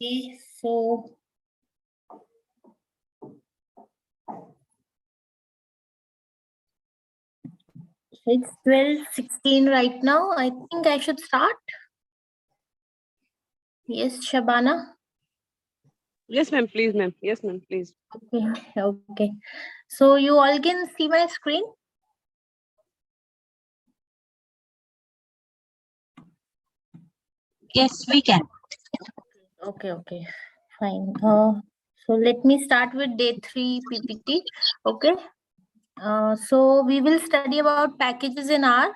Okay, so it's 12:16 right now. I think I should start. Yes, Shabana. Yes, ma'am. Please, ma'am. Yes, ma'am. Please. Okay, okay. So you all can see my screen? Yes, we can. Okay, okay, fine. So let me start with day 3 PPT. Okay. So we will study about packages in R.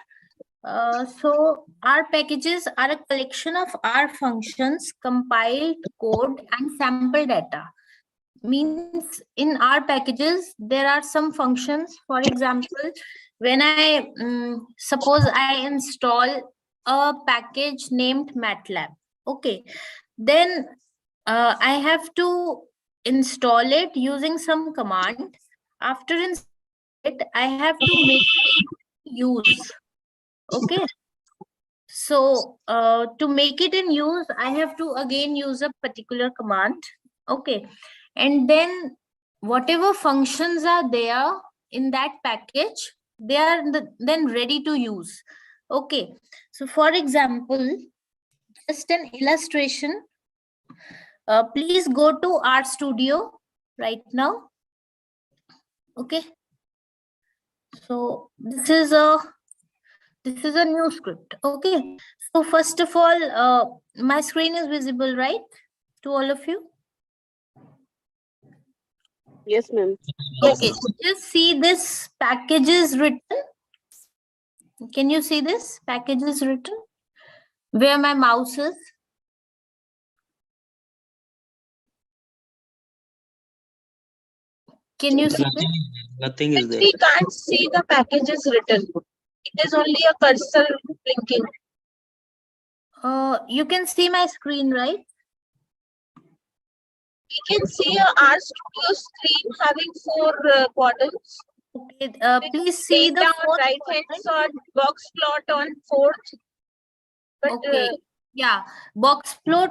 So R packages are a collection of R functions, compiled code, and sample data. Means in R packages, there are some functions. For example, when I suppose I install a package named MATLAB. Okay, then I have to install it using some command. After installing it, I have to make it use. Okay. So to make it in use, I have to again use a particular command. Okay. And then whatever functions are there in that package, they are then ready to use. Okay. So for example, just an illustration. Please go to R Studio right now. Okay. So this is a new script. Okay. So first of all, my screen is visible, right, to all of you? Yes, ma'am. Okay. Just see this package is written. Can you see this package is written? Where my mouse is? Can you see this? Nothing is there. We can't see the packages written. It is only a cursor blinking. You can see my screen, right? We can see our studio screen having 4 quadrants. Okay. Please see the Data on fourth right hand quadrant. side, box plot on fourth. But Okay. Yeah, box plot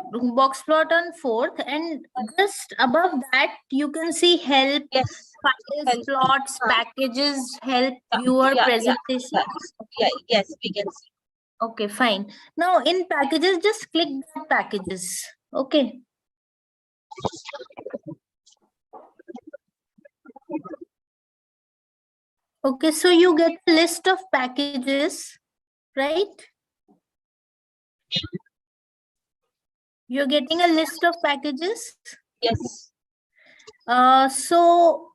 on fourth, and just above that you can see help, yes, files, help. plots, packages, help, Yeah, viewer, yeah, presentation. yeah, yes, we can see. Okay, fine. Now in packages, just click that packages. Okay. Okay, so you get a list of packages, right? You're getting a list of packages. Yes. So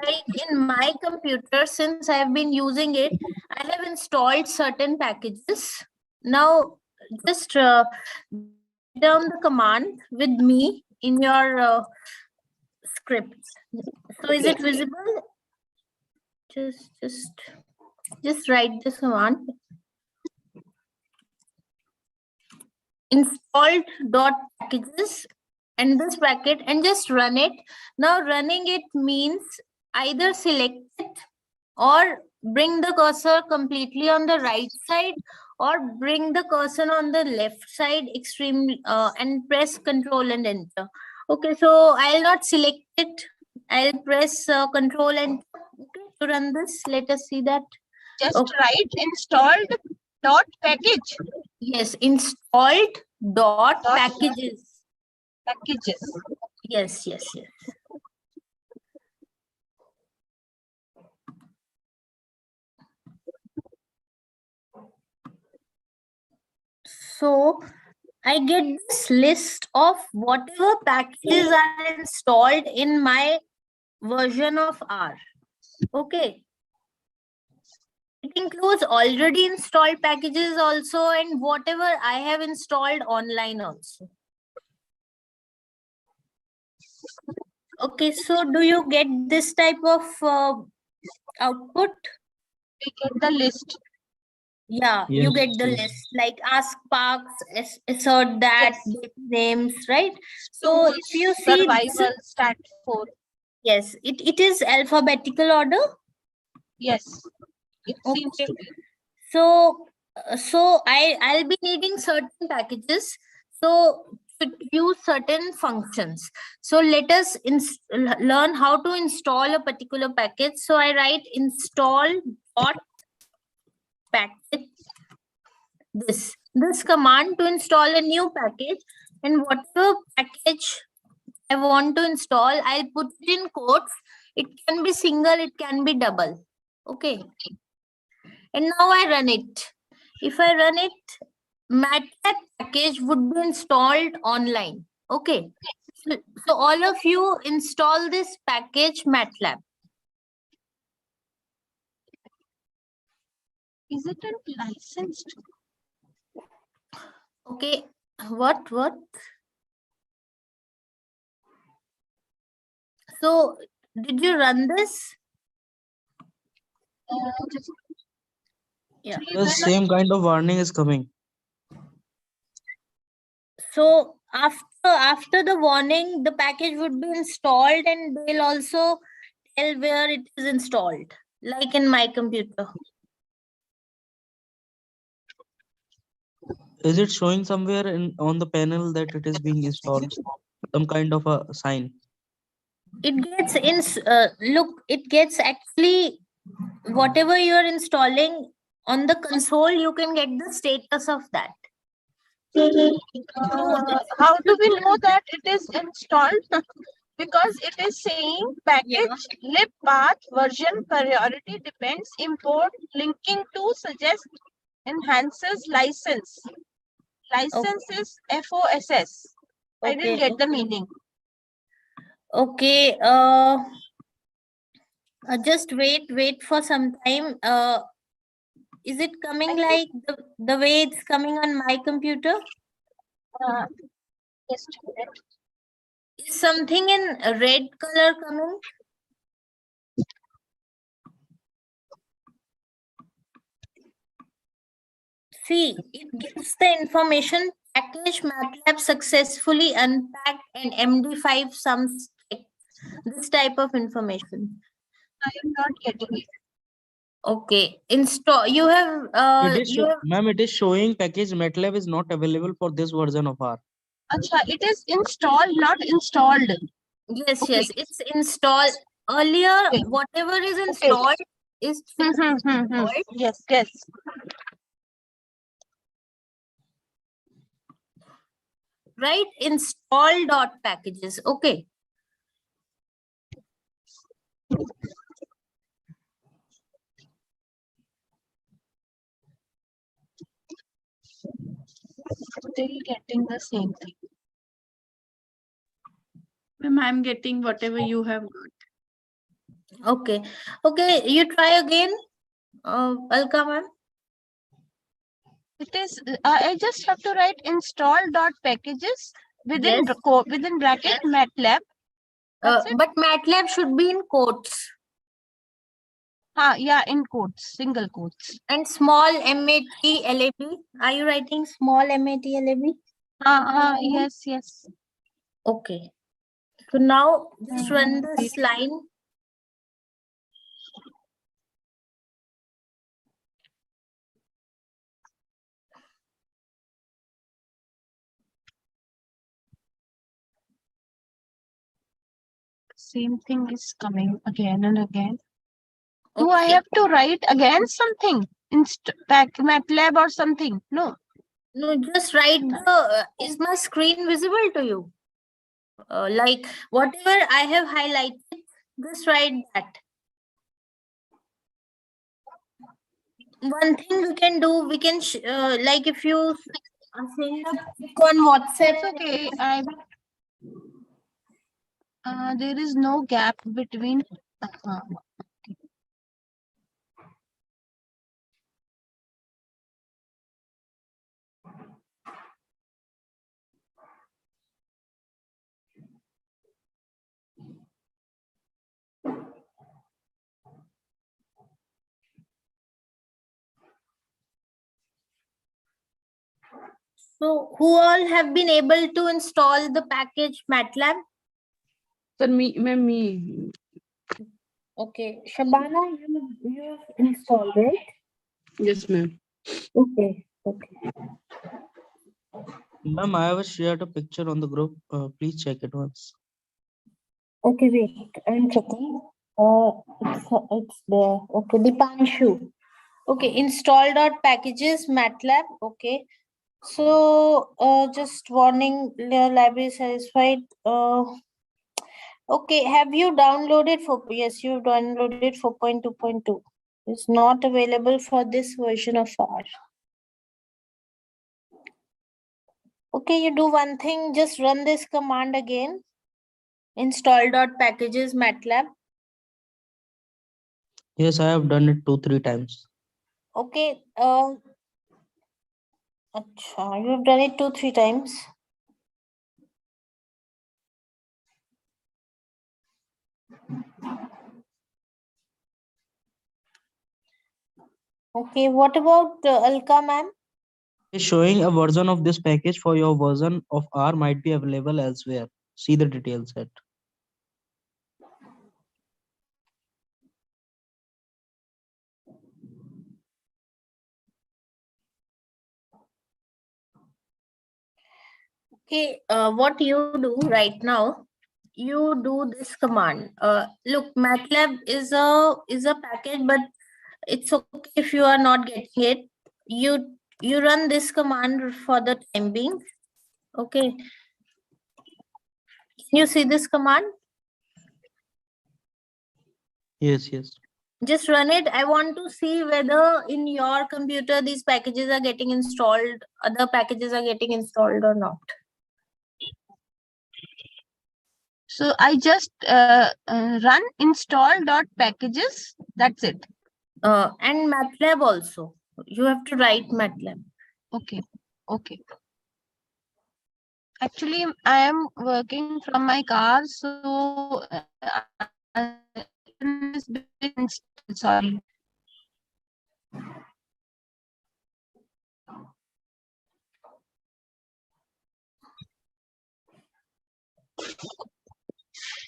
like in my computer, since I've been using it, I have installed certain packages. Now just down the command with me in your script. So is it visible? Just write this command. Installed dot packages and this packet and just run it. Now running it means either select it or bring the cursor completely on the right side or bring the cursor on the left side extreme and press Control and Enter. Okay, so I'll not select it. I'll press Control and okay, to run this. Let us see that. Just Okay. write installed dot package. Yes, installed dot packages. Packages. Yes, yes, yes. So I get this list of whatever packages are installed in my version of R. Okay. It includes already installed packages also and whatever I have installed online also. Okay, so do you get this type of output? We get the list. Yeah, Yes, you get the yes. list like ask parks, assert that, Yes. get names, right? So if you see, survival, stat 4. yes, it is alphabetical order. Yes, it seems Okay. to be. So I'll be needing certain packages. So use certain functions. So let us learn how to install a particular package. So I write install dot package, this command to install a new package, and whatever package I want to install, I'll put it in quotes. It can be single, it can be double. Okay. And now I run it. If I run it, MATLAB package would be installed online. Okay. So all of you install this package MATLAB. Is it licensed? Okay. What? So did you run this? Yeah. The same kind of warning is coming. So after the warning, the package would be installed, and they'll also tell where it is installed, like in my computer. Is it showing somewhere on the panel that it is being installed? Some kind of a sign. It gets it gets actually whatever you're installing on the console, you can get the status of that. How do we know that it is installed? Because it is saying package lib path version priority depends import linking to suggest enhances license. License is FOSS. I didn't get the meaning. Okay. Just wait for some time. Is it coming like the way it's coming on my computer? Just a minute. Is something in red color coming? See, it gives the information package MATLAB successfully unpacked and MD5 sums, this type of information. I am not getting it. Okay, install. You have Ma'am, it is showing package MATLAB is not available for this version of R. Acha, it is installed, not installed. yes, Okay. yes, it's installed. Earlier, Okay. whatever is installed is installed. Yes, yes. Right? Install dot packages. Okay. Still getting the same thing. Ma'am, I'm getting whatever you have got. Okay. Okay, you try again. Welcome, ma'am. It is. I just have to write install dot packages within Yes. within bracket MATLAB. That's it? But MATLAB should be in quotes Yeah, in quotes, single quotes. and small MAT-LAB. Are you writing small MAT-LAB? Yes, yes. Okay. So now just run this line. Same thing is coming again and again. Do I Okay. have to write again something? MATLAB or something? No. No, just write the. Is my screen visible to you? Like whatever I have highlighted, just write that. One thing we can do, we can like if you send a pic on WhatsApp. It's okay. There is no gap between. So who all have been able to install the package MATLAB? Sir, me. Okay, Shabana, you have installed it. Yes, ma'am. Okay, okay. Ma'am, I have shared a picture on the group. Please check it once. Okay, wait, I'm checking. It's there. Okay, Dipanshu. Okay, install.packages MATLAB. Okay. So, just warning, the library satisfied. Okay, have you downloaded for? Yes, you've downloaded 4.2.2. It's not available for this version of R. Okay, you do one thing, just run this command again. Install.packages MATLAB. Yes, I have done it 2-3 times. Okay, acha, you have done it 2-3 times. Okay, what about Alka ma'am? Is showing a version of this package for your version of R might be available elsewhere. See the detail set. Okay, what you do right now, you do this command. Look, MATLAB is a package, but it's okay if you are not getting it. You run this command for the time being. Okay. Can you see this command? Yes, yes. Just run it. I want to see whether in your computer these packages are getting installed, other packages are getting installed or not. So I just run install.packages. That's it. And MATLAB also. You have to write MATLAB. Okay. Okay. Actually, I am working from my car, so sorry.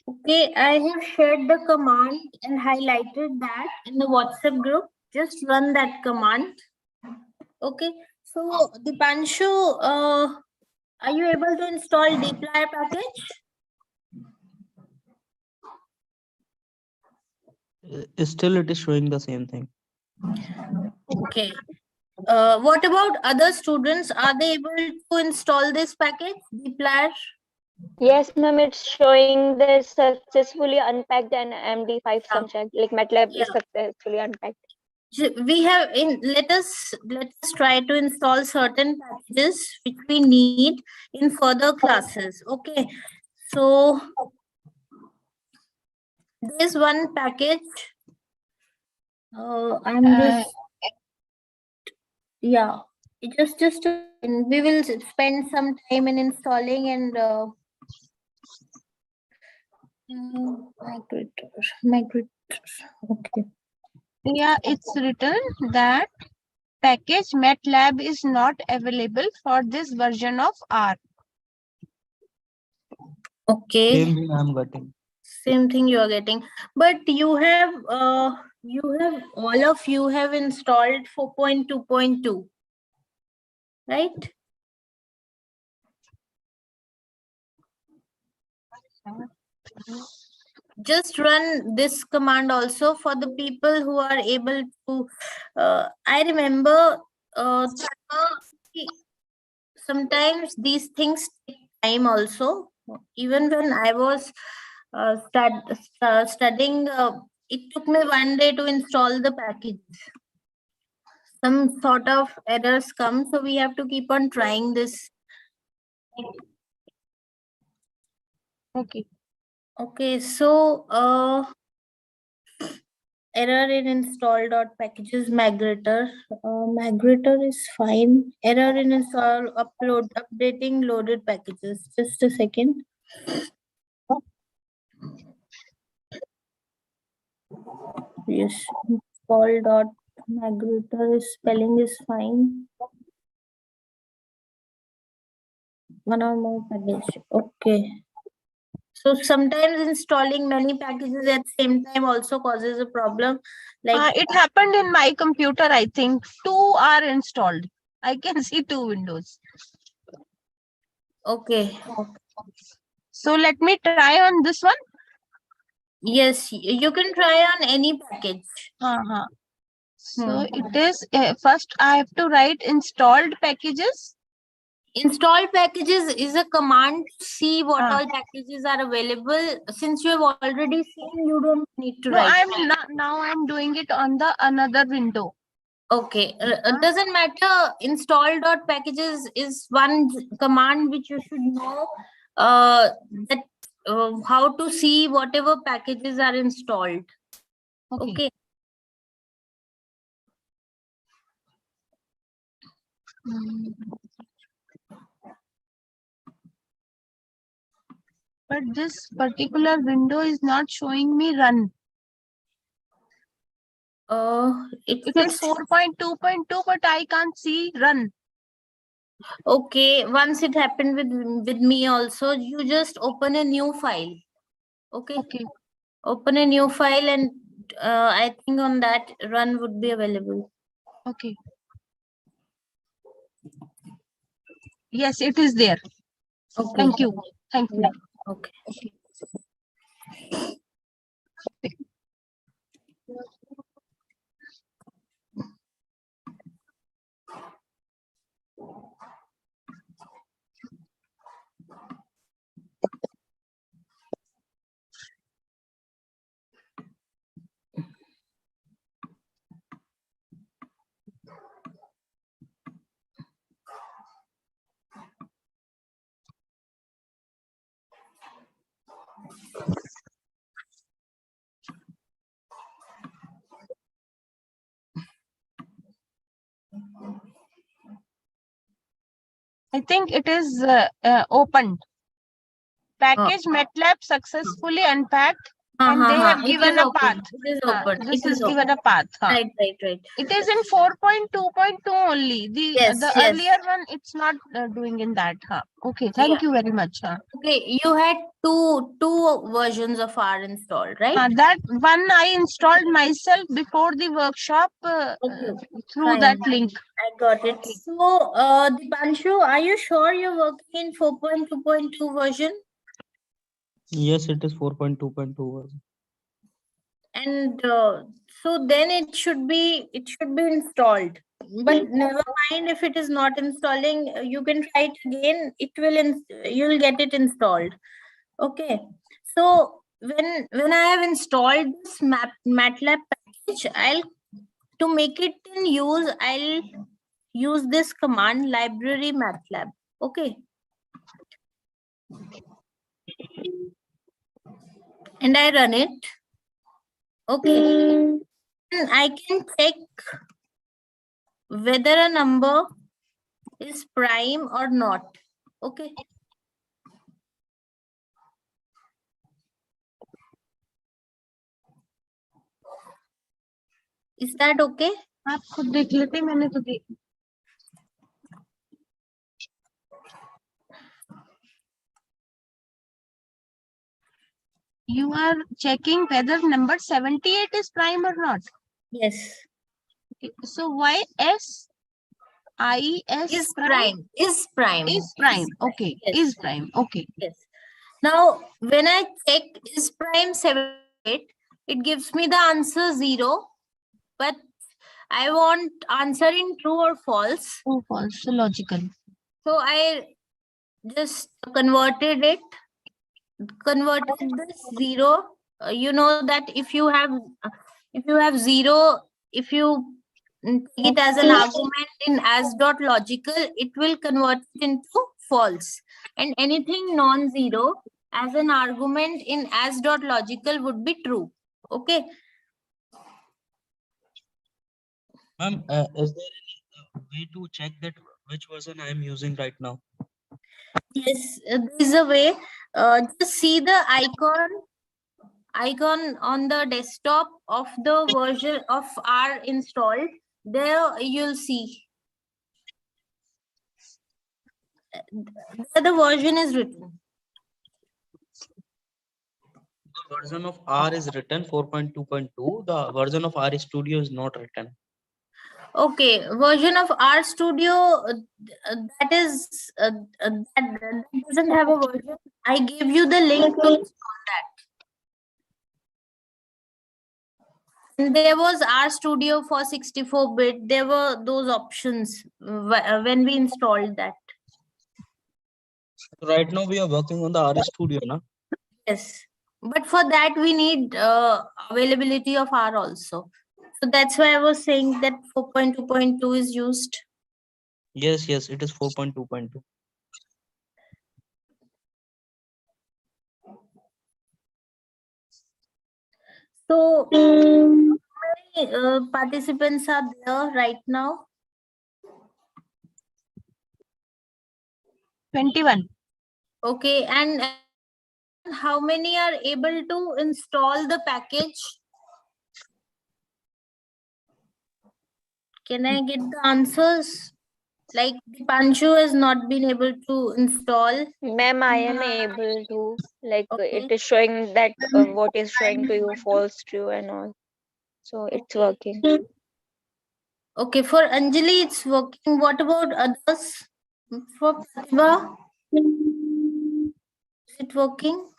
Okay, I have shared the command and highlighted that in the WhatsApp group. Just run that command. Okay, so Dipanshu, are you able to install dplyr package? Still, it is showing the same thing. Okay. What about other students? Are they able to install this package, dplyr? Yes, ma'am, it's showing the successfully unpacked and MD5 Yeah. subject, like MATLAB Yeah. is successfully unpacked. We have in let us try to install certain packages which we need in further classes. Okay, so there's one package. I'm just yeah. We will spend some time in installing and migrator. Okay. Yeah, it's written that package MATLAB is not available for this version of R. Okay. Same thing I'm getting. Same thing you are getting, but you have all of you have installed 4.2.2, right? Just run this command also for the people who are able to I remember sometimes these things take time also. Even when I was studying, it took me one day to install the package. Some sort of errors come, so we have to keep on trying this. Okay. Okay, so error in install.packages migrator. Migrator is fine. Error in install updating loaded packages. Just a second. Yes, install.migrator spelling is fine. One or more package. Okay. So sometimes installing many packages at the same time also causes a problem. Like It happened in my computer, I think. 2 are installed. I can see 2 windows. Okay. So let me try on this one. Yes, you can try on any package. So it is first I have to write installed packages. Install packages is a command to see what Ah. all packages are available. Since you have already seen, you don't need to No, write. I'm not, now I'm doing it on the another window. Okay, it doesn't matter. Install.packages is one command which you should know that how to see whatever packages are installed. Okay. But this particular window is not showing me run. It It is 4.2.2, but I can't see run. okay. Once it happened with me also, you just open a new file. Okay. Okay. Open a new file, and I think on that run would be available. Okay. Yes, it is there. Okay. Thank you. Thank you. Okay. I think it is opened. Package MATLAB successfully unpacked, and they have It given is a open. path. It is open. This It is is given open. a path. Right. It is in 4.2.2 only. Yes, The yes. earlier one, it's not doing in that. Okay, thank Yeah. you very much. Okay, you had two versions of R installed, right? That one I installed myself before the workshop Okay, through fine. that link. I got it. So, Dipanshu, are you sure you're working in 4.2.2 version? Yes, it is 4.2.2 version. And so then it should be installed. But never mind if it is not installing. You can try it again. You'll get it installed. Okay. So when I have installed this MATLAB package, to make it in use, I'll use this command library MATLAB. Okay. And I run it. Okay. And I can check whether a number is prime or not. Okay. Is that okay? आप खुद देख लेते, मैंने तो देख. You are checking whether number 78 is prime or not. Yes. Okay. So why S I S Is prime. Is prime. is prime. Okay. Yes. Is prime. Okay. Yes. Now, when I check is prime 78, it gives me the answer 0. But I want answer in true or false. True, false. So logical. So I just converted this 0. You know that if you have 0, if you take it as an argument in as dot logical, it will convert it into false. And anything non-zero as an argument in as dot logical would be true. Okay. Ma'am, is there any way to check that which version I am using right now? Yes, there is a way. Just see the icon on the desktop of the version of R installed. There you'll see. There the version is written. The version of R is written 4.2.2. The version of R Studio is not written. Okay, version of R Studio that doesn't have a version. I gave you the link to install that. And there was R Studio for 64-bit. There were those options when we installed that. Right now we are working on the R Studio, na? Yes, but for that we need availability of R also. So that's why I was saying that 4.2.2 is used. Yes, yes, it is 4.2.2. So how many participants are there right now? 21. Okay, and how many are able to install the package? Can I get the answers? Like Dipanshu has not been able to install. Ma'am, I am able to, like, Okay. it is showing that what is showing to you false, true, and all. So it's working. Okay, for Anjali it's working. What about others? For Pratibha, is it working?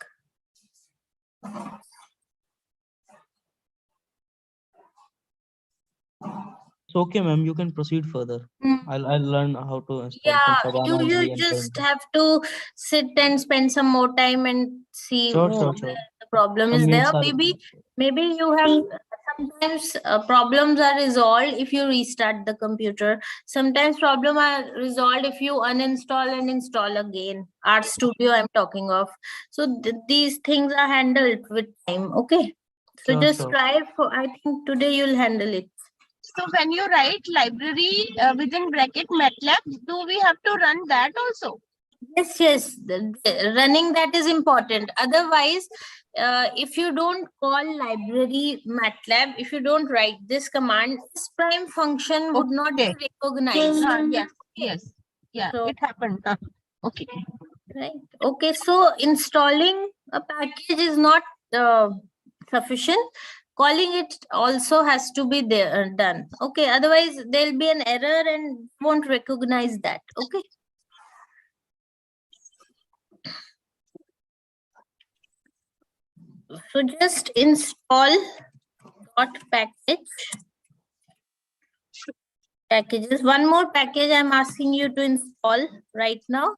It's okay, ma'am. You can proceed further. Hmm. I'll learn how to install Yeah, from Sabana you only and just Painter. have to sit and spend some more time and see Sure, where sure. the problem Some is there. mates are Maybe you have sometimes problems are resolved if you restart the computer. Sometimes problem are resolved if you uninstall and install again. Art Studio I'm talking of. So these things are handled with time. Okay. So sure, just sure. try for. I think today you'll handle it. So when you write library within bracket MATLAB, do we have to run that also? Yes, running that is important. Otherwise, if you don't call library MATLAB, if you don't write this command, this prime function would not be Okay. recognized. Yes, yes. Yeah, So, it happened. Okay. right. Okay, so installing a package is not sufficient. Calling it also has to be there done. Okay, otherwise there'll be an error and won't recognize that. Okay. So just install packages. One more package I'm asking you to install right now.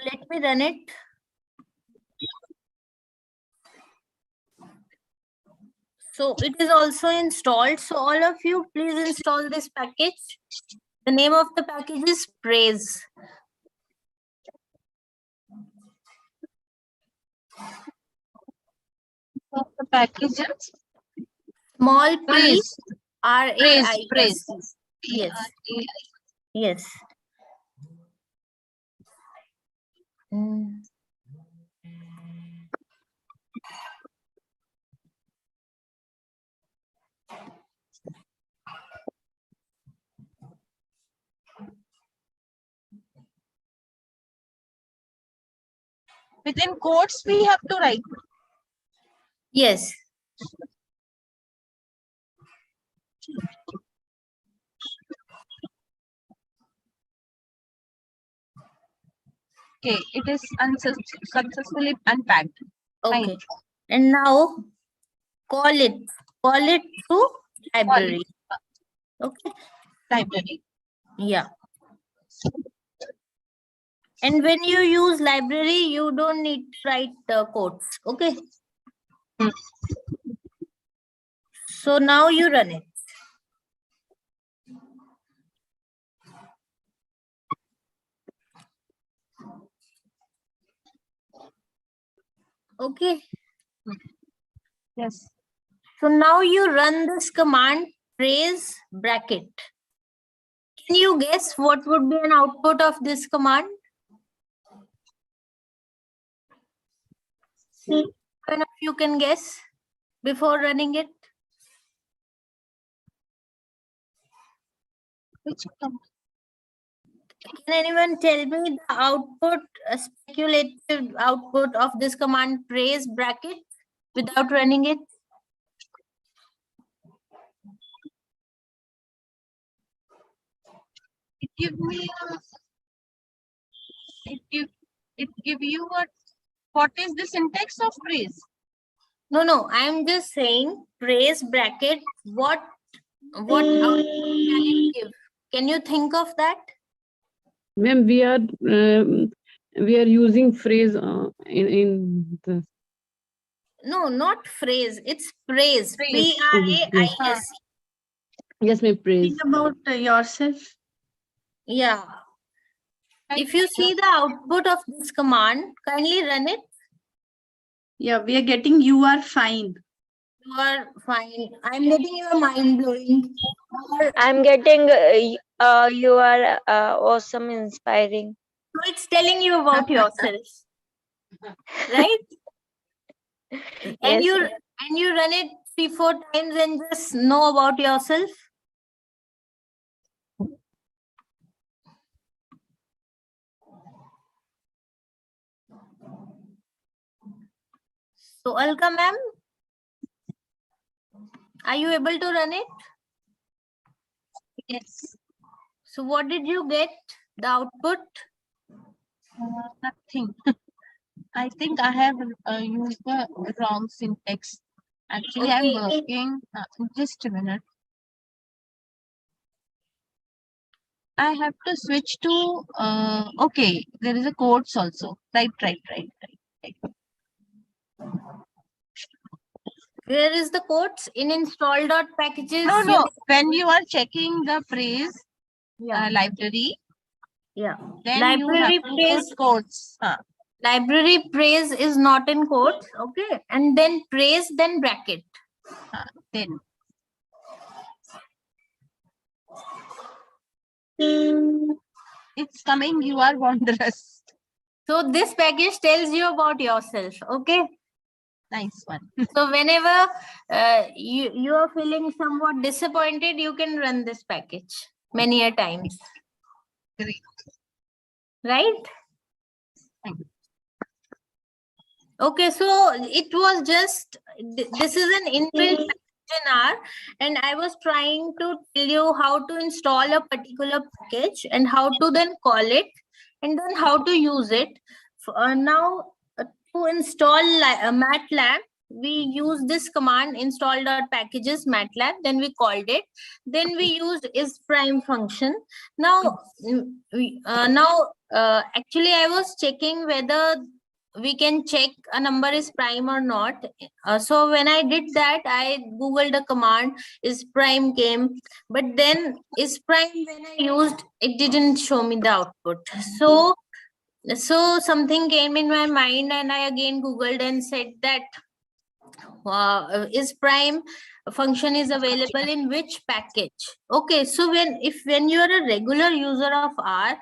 Let me run it. So it is also installed. So all of you, please install this package. The name of the package is Praise. So the packages. Small p Praise. RAIS. Praise. Yes. Yes. Within quotes, we have to write. Yes. Okay, it is successfully unpacked. Okay. Fine. And now call it. Call it to library. Okay. Library. Yeah. And when you use library, you don't need to write the codes. Okay. So now you run it. Okay. Yes. So now you run this command praise bracket. Can you guess what would be an output of this command? See, one of you can guess before running it. Which command? Can anyone tell me the output, speculative output of this command praise bracket without running it? It give me it give you what is the syntax of praise? No, I'm just saying praise bracket. What output can it give? Can you think of that? Ma'am, we are using phrase in the. No, not phrase. It's praise. Praise. P-R-A-I-S. Yes, ma'am, praise. Think about yourself. Yeah. If you see the output of this command, kindly run it. Yeah, we are getting you are fine. You are fine. I'm getting your mind blowing. I'm getting you are awesome, inspiring. So it's telling you about yourself, right? And Yes, you ma'am. and you run it 3-4 times and just know about yourself. So Alka ma'am, are you able to run it? Yes. So what did you get? The output? Nothing. I think I have used the wrong syntax. Actually, I'm Okay. working. Just a minute. I have to switch to. Okay, there is a quotes also. Right. Where is the quotes? In install.packages? No. When you are checking the praise Yeah. library, Yeah. then you have Library to praise. put quotes. Library praise is not in quotes. Okay. And then praise, then bracket. Then it's coming. You are wondrous. So this package tells you about yourself. Okay. Nice one. So whenever you are feeling somewhat disappointed, you can run this package many a times. Great. Right? Thank you. Okay, so it was just, this is an inbuilt package in R, and I was trying to tell you how to install a particular package and how to then call it and then how to use it. Now, to install MATLAB, we use this command install.packages MATLAB, then we called it, then we used is prime function. Now, actually I was checking whether we can check a number is prime or not. So when I did that, I googled a command is prime came, but then is prime when I used it didn't show me the output. So something came in my mind and I again googled and said that is prime function is available in which package. Okay, so when you are a regular user of R,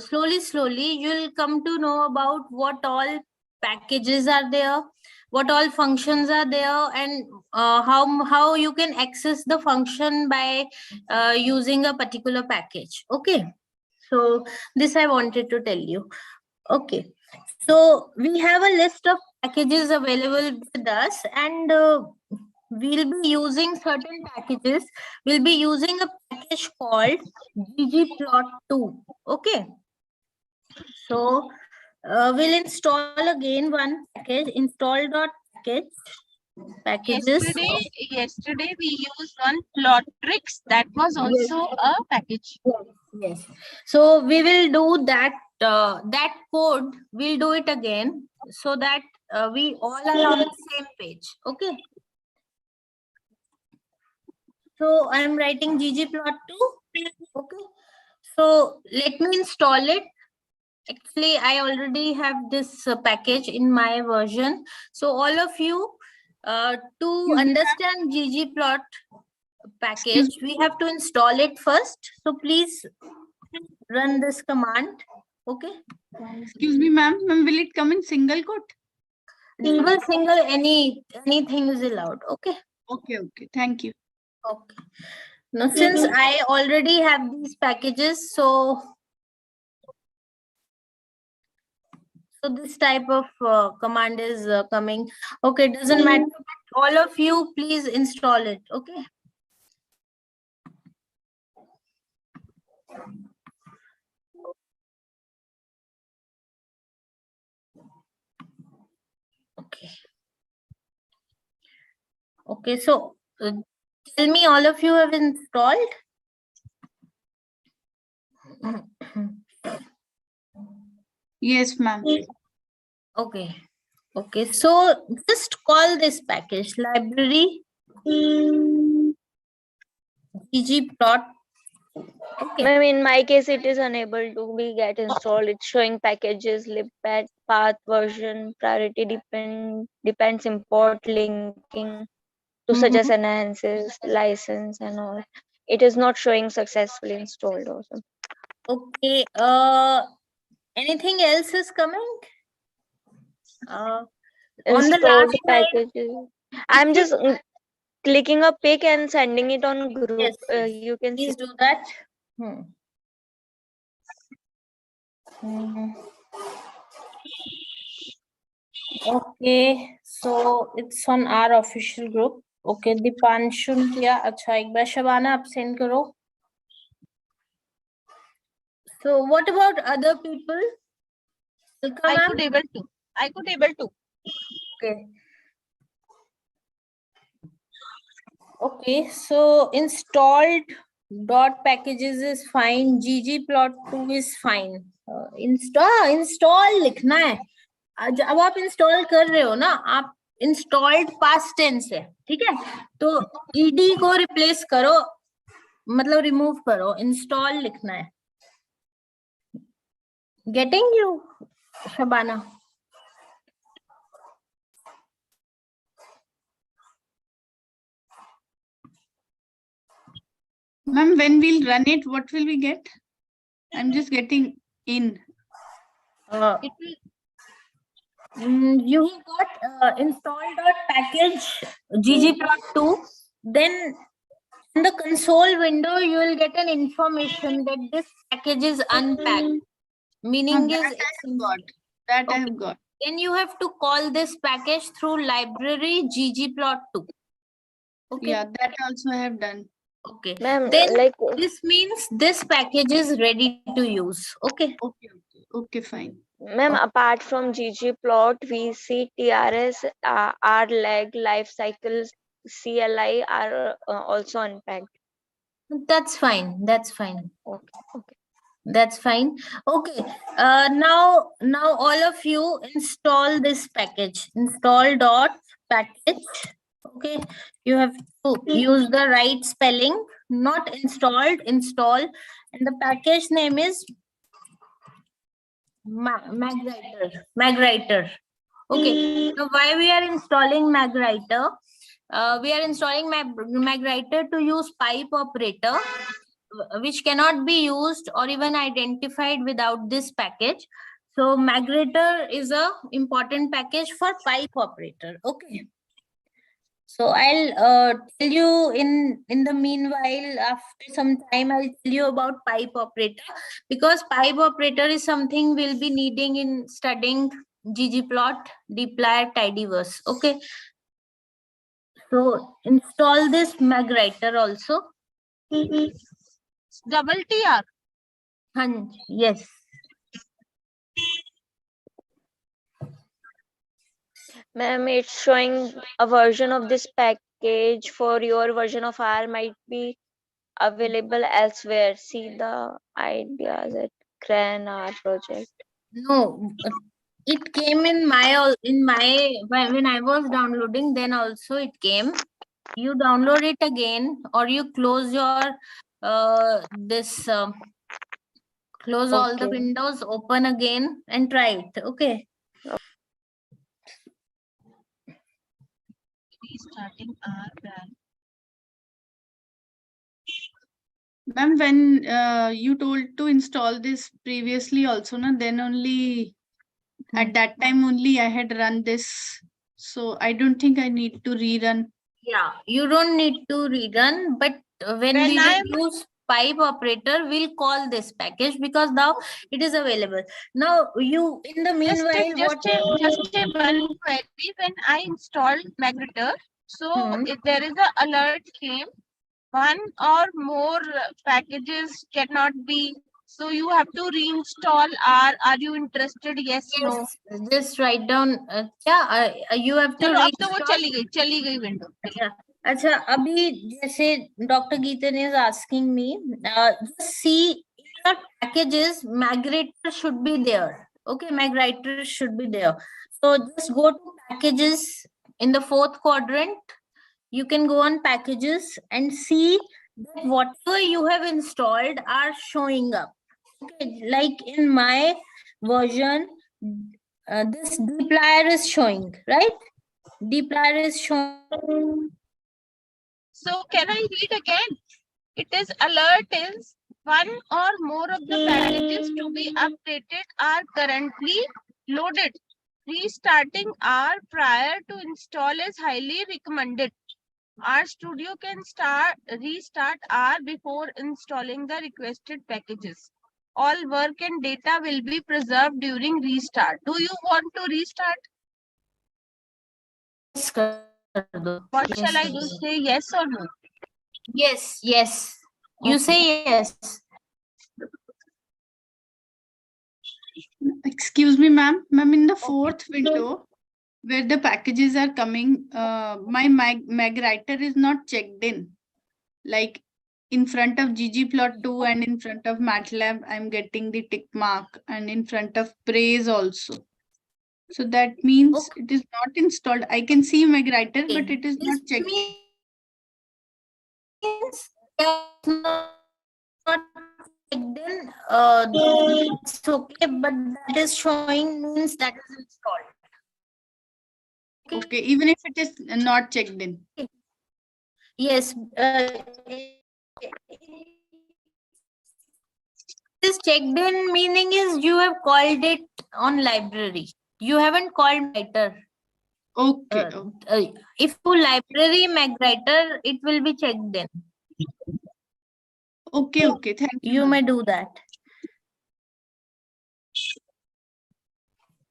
slowly you'll come to know about what all packages are there, what all functions are there, and how you can access the function by using a particular package. Okay, so this I wanted to tell you. Okay, so we have a list of packages available with us, and we'll be using certain packages. We'll be using a package called ggplot2. Okay, so we'll install again one package, install.package packages. Yesterday we used one plot tricks. That was also a package. Yes. So we will do that. That code. We'll do it again so that we all are on the same page. Okay. So I'm writing ggplot2. Okay. So let me install it. Actually, I already have this package in my version. So all of you, to understand ggplot package, we have to install it first. So please run this command. Okay. Excuse me, ma'am. Ma'am, will it come in single quote? Double single, anything is allowed. Okay. Okay. Thank you. Okay. Now, since I already have these packages, so So this type of command is coming. Okay, doesn't matter. All of you, please install it. Okay. Okay. Okay, so tell me, all of you have installed? Yes, ma'am. Okay. Okay, so just call this package library PG.plot. Okay. Ma'am, in my case, it is unable to be get installed. It's showing packages, libpath, path version, priority depends, import, linking to suggest enhances, license and all. It is not showing successfully installed also. Okay. Anything else is coming? On the Installed last line. packages. I'm just clicking a pic and sending it on group. Yes, yes. You can see. Please do that. Mhm. Okay, so it's on our official group. Okay, Deepanshu ने किया. अच्छा, एक बार शबाना आप send करो. So what about other people? I Ma'am? could able to. I could able to. Okay. Okay, so installed dot packages is fine. ggplot2 is fine. Install लिखना है. अब आप इंस्टॉल कर रहे हो ना, आप इंस्टॉल्ड पास्ट टेंस है, ठीक है, तो ईडी को रिप्लेस करो, मतलब रिमूव करो, इंस्टॉल लिखना है. Getting you Shabana? Ma'am, when we'll run it, what will we get? I'm just getting in. It will. You have got install.package ggplot2, then in the console window you will get an information that this package is unpacked, meaning That is I have got. That I have got. then you have to call this package through library ggplot2. Okay. Yeah, that also I have done. Okay. Ma'am, Then like this means this package is ready to use. Okay. Okay, fine. ma'am, apart from ggplot, we see TRS, RLeg, life cycles, CLI are also unpacked. That's fine. That's fine. Okay. That's fine. Okay. Now all of you install this package. Install dot package. Okay. You have to use the right spelling. Not installed. Install. And the package name is MagWriter. MagWriter. Okay. Now why we are installing MagWriter? We are installing MagWriter to use pipe operator, which cannot be used or even identified without this package. So MagWriter is a important package for pipe operator. Okay. So I'll tell you in the meanwhile, after some time, I'll tell you about pipe operator, because pipe operator is something we'll be needing in studying ggplot, dplyr, tidyverse. Okay. So install this MagWriter also. Double TR. Yes. Ma'am, it's showing a version of this package for your version of R might be available elsewhere. See the ideas at CRAN R project. No, it came in when I was downloading, then also it came. You download it again, or you close your close all the Okay. windows, open again and try it. Okay. Restarting R brand. Ma'am, when you told to install this previously also, na, then only at that time only I had run this. So I don't think I need to rerun. Yeah, you don't need to rerun, but when When we I will use pipe operator will call this package because now it is available. Now you, in the meanwhile, just a one query. When I installed migrator, so if there is a alert came, one or more packages cannot be. So you have to reinstall. Are you interested? Yes, no. Yes, just write down. You have to चलो अब तो वो reinstall. चली गई window. अच्छा, अभी जैसे Dr. Geetan is asking me, just see your packages, migrator should be there. Okay, migrator should be there. So just go to packages in the fourth quadrant. You can go on packages and see that whatever you have installed are showing up. Okay, like in my version, this dplyr is showing, right? Dplyr is showing. So can I read again? It is alert is one or more of the packages to be updated are currently loaded. Restarting R prior to install is highly recommended. R Studio can restart R before installing the requested packages. All work and data will be preserved during restart. Do you want to restart? What shall I do? Say yes or no? Yes, yes. You say yes. Excuse me, ma'am. Ma'am, in the fourth window where the packages are coming, my mag writer is not checked in. Like in front of ggplot2 and in front of MATLAB, I'm getting the tick mark, and in front of praise also. So that means it is not installed. I can see mag writer, but it is not checked. Means not checked in. It's okay, but that is showing means that is installed. Okay, even if it is not checked in. Yes. It is checked in, meaning is you have called it on library. You haven't called writer. Okay. If you library magwriter, it will be checked in. Okay, okay. Thank you. You may do that.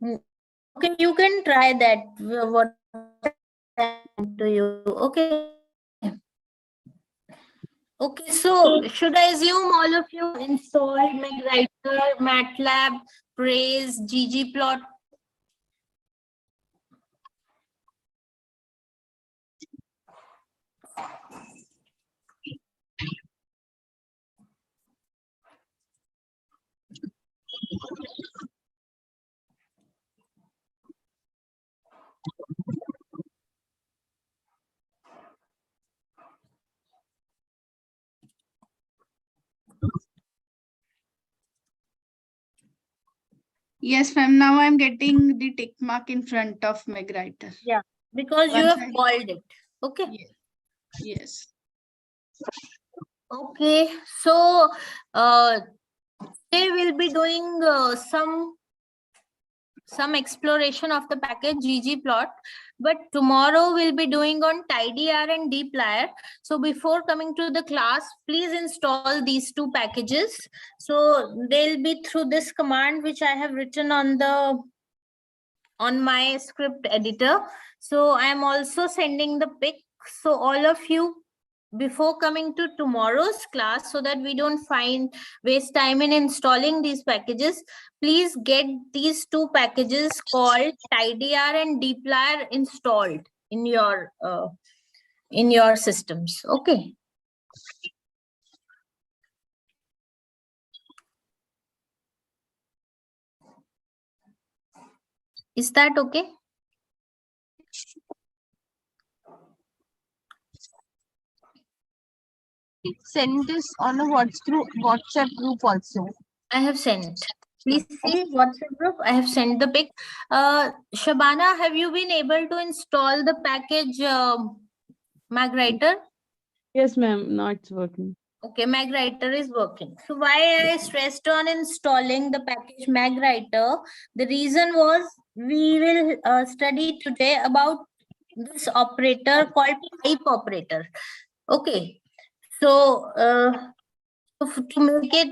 Okay, you can try that. What to you? Okay. Okay, so should I assume all of you installed magwriter, MATLAB, Praise, ggplot? Yes, ma'am. Now I'm getting the tick mark in front of magwriter. Yeah, because you have called it. Okay. Yes. Yes. Okay, so today we'll be doing some exploration of the package ggplot, but tomorrow we'll be doing on tidyr and dplyr. So before coming to the class, please install these two packages. So they'll be through this command which I have written on my script editor. So I am also sending the pic. So all of you, before coming to tomorrow's class, so that we don't waste time in installing these packages, please get these two packages called tidyr and dplyr installed in your systems. Okay. Is that okay? Send this on a WhatsApp group also. I have sent. Please see WhatsApp group. I have sent the pic. Shabana, have you been able to install the package magwriter? Yes, ma'am. Now it's working. Okay, magwriter is working. So why I stressed on installing the package magwriter? The reason was we will study today about this operator called pipe operator. Okay. So to make it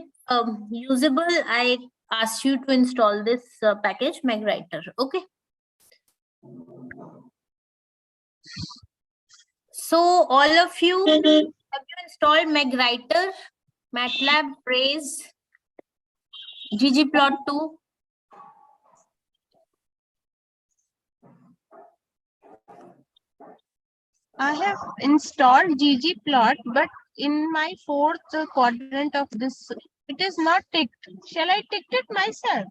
usable, I asked you to install this package MagWriter. Okay. So all of you, have you installed MagWriter, MATLAB, Trace, ggplot2? I have installed ggplot, but in my fourth quadrant of this, it is not ticked. Shall I tick it myself?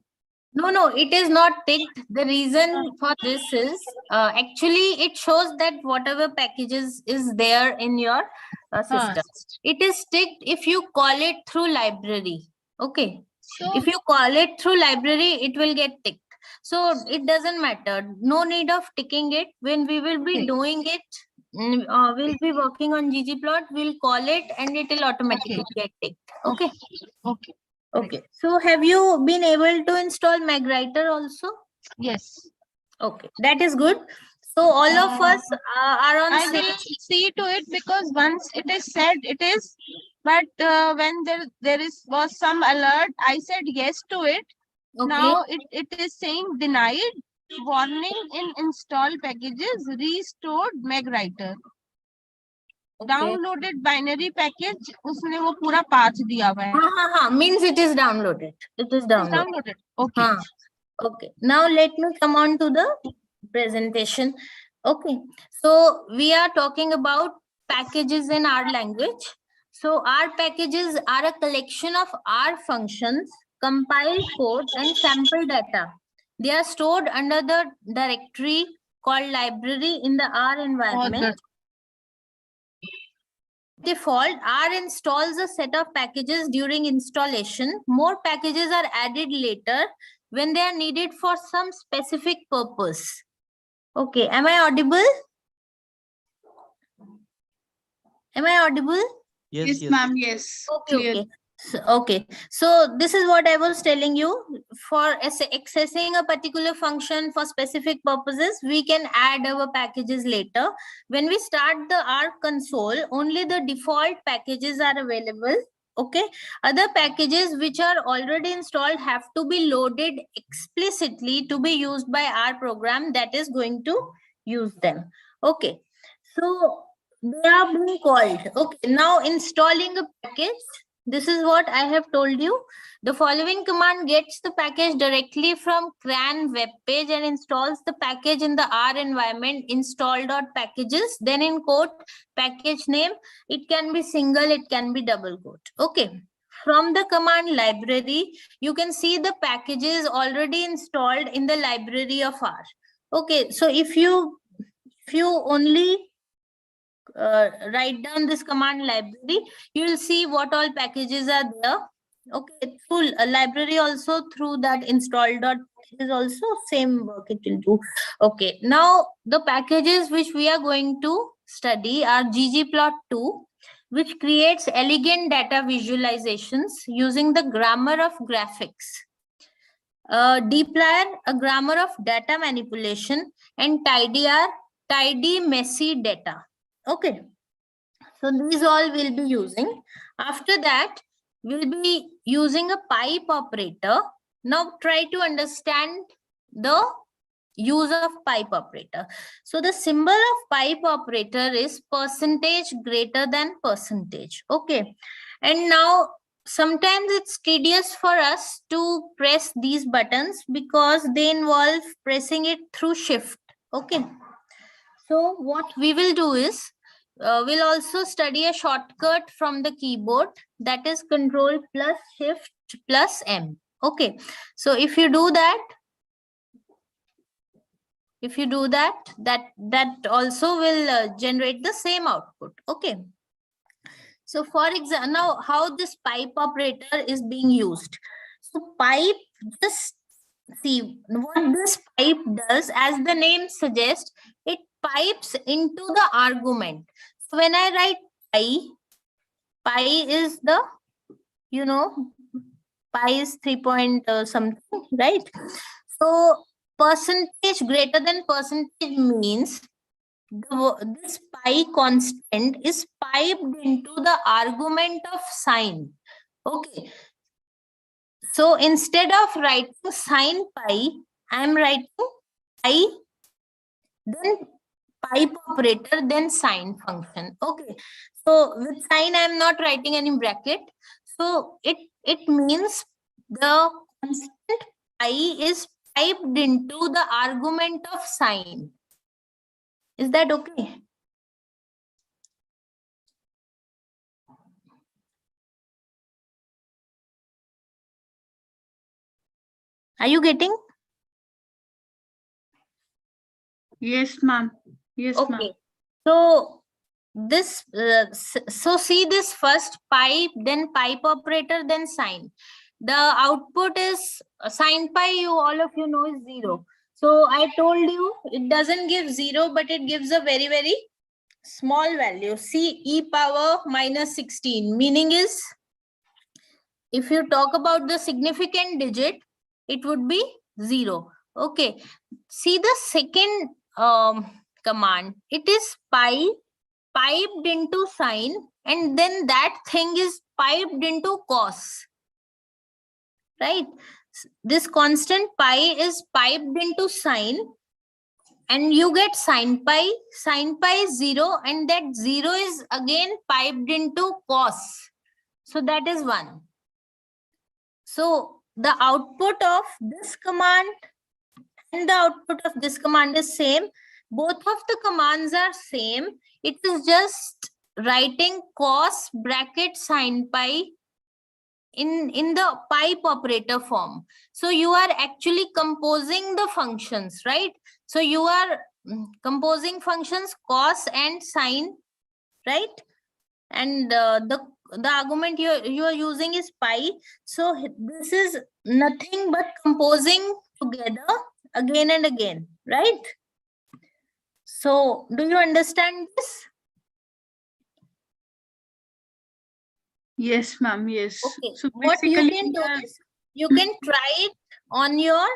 No, it is not ticked. The reason for this is actually it shows that whatever packages is there in your system. It is ticked if you call it through library. Okay. So If you call it through library, it will get ticked. So it doesn't matter. No need of ticking it. When we will be doing it, we'll be working on ggplot. We'll call it and it will automatically get ticked. Okay. okay. Okay. So have you been able to install MagWriter also? Yes. Okay, that is good. So all of us are on I same. will see to it because once it is said it is, but when there was some alert, I said yes to it. Okay. Now it is saying denied. Warning in install packages restored MagWriter. Okay. Downloaded binary package उसने वो पूरा path दिया हुआ है. Means it is downloaded. It is It is downloaded. downloaded. Okay. Okay. Now let me come on to the presentation. Okay. So we are talking about packages in R language. So R packages are a collection of R functions, compiled code, and sample data. They are stored under the directory called library in the R environment. Default, R installs a set of packages during installation. More packages are added later when they are needed for some specific purpose. Okay, am I audible? Am I audible? Yes, ma'am. Yes. Okay. So this is what I was telling you. For accessing a particular function for specific purposes, we can add our packages later. When we start the R console, only the default packages are available. Okay. Other packages which are already installed have to be loaded explicitly to be used by our program that is going to use them. Okay. So they are being called. Okay, now installing a package. This is what I have told you. The following command gets the package directly from CRAN web page and installs the package in the R environment install.packages. Then in quote, package name. It can be single, it can be double quote. Okay. From the command library, you can see the packages already installed in the library of R. Okay, so if you only write down this command library, you will see what all packages are there. Okay, through a library also, through that install dot is also same work it will do. Okay, now the packages which we are going to study are ggplot2, which creates elegant data visualizations using the grammar of graphics. dplyr, a grammar of data manipulation, and tidyr, tidy messy data. Okay, so these all we'll be using. After that, we'll be using a pipe operator. Now try to understand the use of pipe operator. So the symbol of pipe operator is percentage greater than percentage. Okay, and now sometimes it's tedious for us to press these buttons because they involve pressing it through shift. Okay, so what we will do is we'll also study a shortcut from the keyboard, that is Control plus Shift plus M. Okay, so if you do that, that also will generate the same output. Okay, so for example, now how this pipe operator is being used. So pipe, just see what this pipe does, as the name suggests, it pipes into the argument. So when I write pi is the, pi is 3 point something, right? So percentage greater than percentage means this pi constant is piped into the argument of sign. Okay. So instead of writing sine pi, I am writing pi, then pipe operator, then sine function. Okay. So with sine, I am not writing any bracket. So it means the constant pi is piped into the argument of sine. Is that okay? Are you getting? Yes, ma'am. Yes, ma'am. Okay. So this so see this first pipe, then pipe operator, then sine. The output is sine pi, you all of you know, is 0. So I told you it doesn't give 0, but it gives a very, very small value. See, e power minus 16. Meaning is, if you talk about the significant digit, it would be 0. Okay. See the second command. It is pi piped into sine, and then that thing is piped into cos. Right? This constant pi is piped into sine, and you get sine pi. Sine pi is 0, and that 0 is again piped into cos. So that is 1. So the output of this command and the output of this command is same. Both of the commands are same. It is just writing cos bracket sine pi in the pipe operator form. So you are actually composing the functions, right? So you are composing functions cos and sine, right? And the argument you are using is pi. So this is nothing but composing together again and again, right? So do you understand this? Yes, ma'am. Yes. Okay. So What you basically, can do we are- is you can try it on your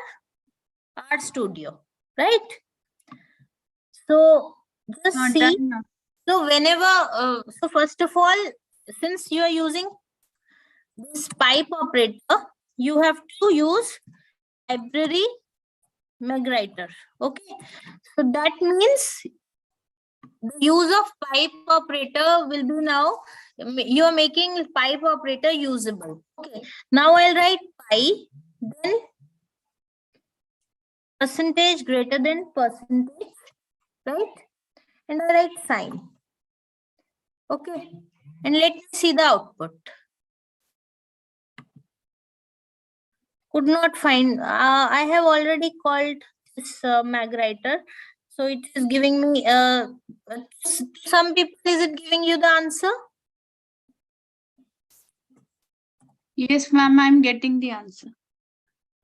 art studio, right? So just not see. done, ma'am. So whenever, so first of all, since you are using this pipe operator, you have to use library magwriter. Okay. So that means the use of pipe operator will be now, you are making pipe operator usable. Okay. Now I'll write pi, then percentage greater than percentage, right? And I write sine. Okay. And let me see the output. Could not find. I have already called this magwriter. So it is giving me, some people, is it giving you the answer? Yes, ma'am. I'm getting the answer.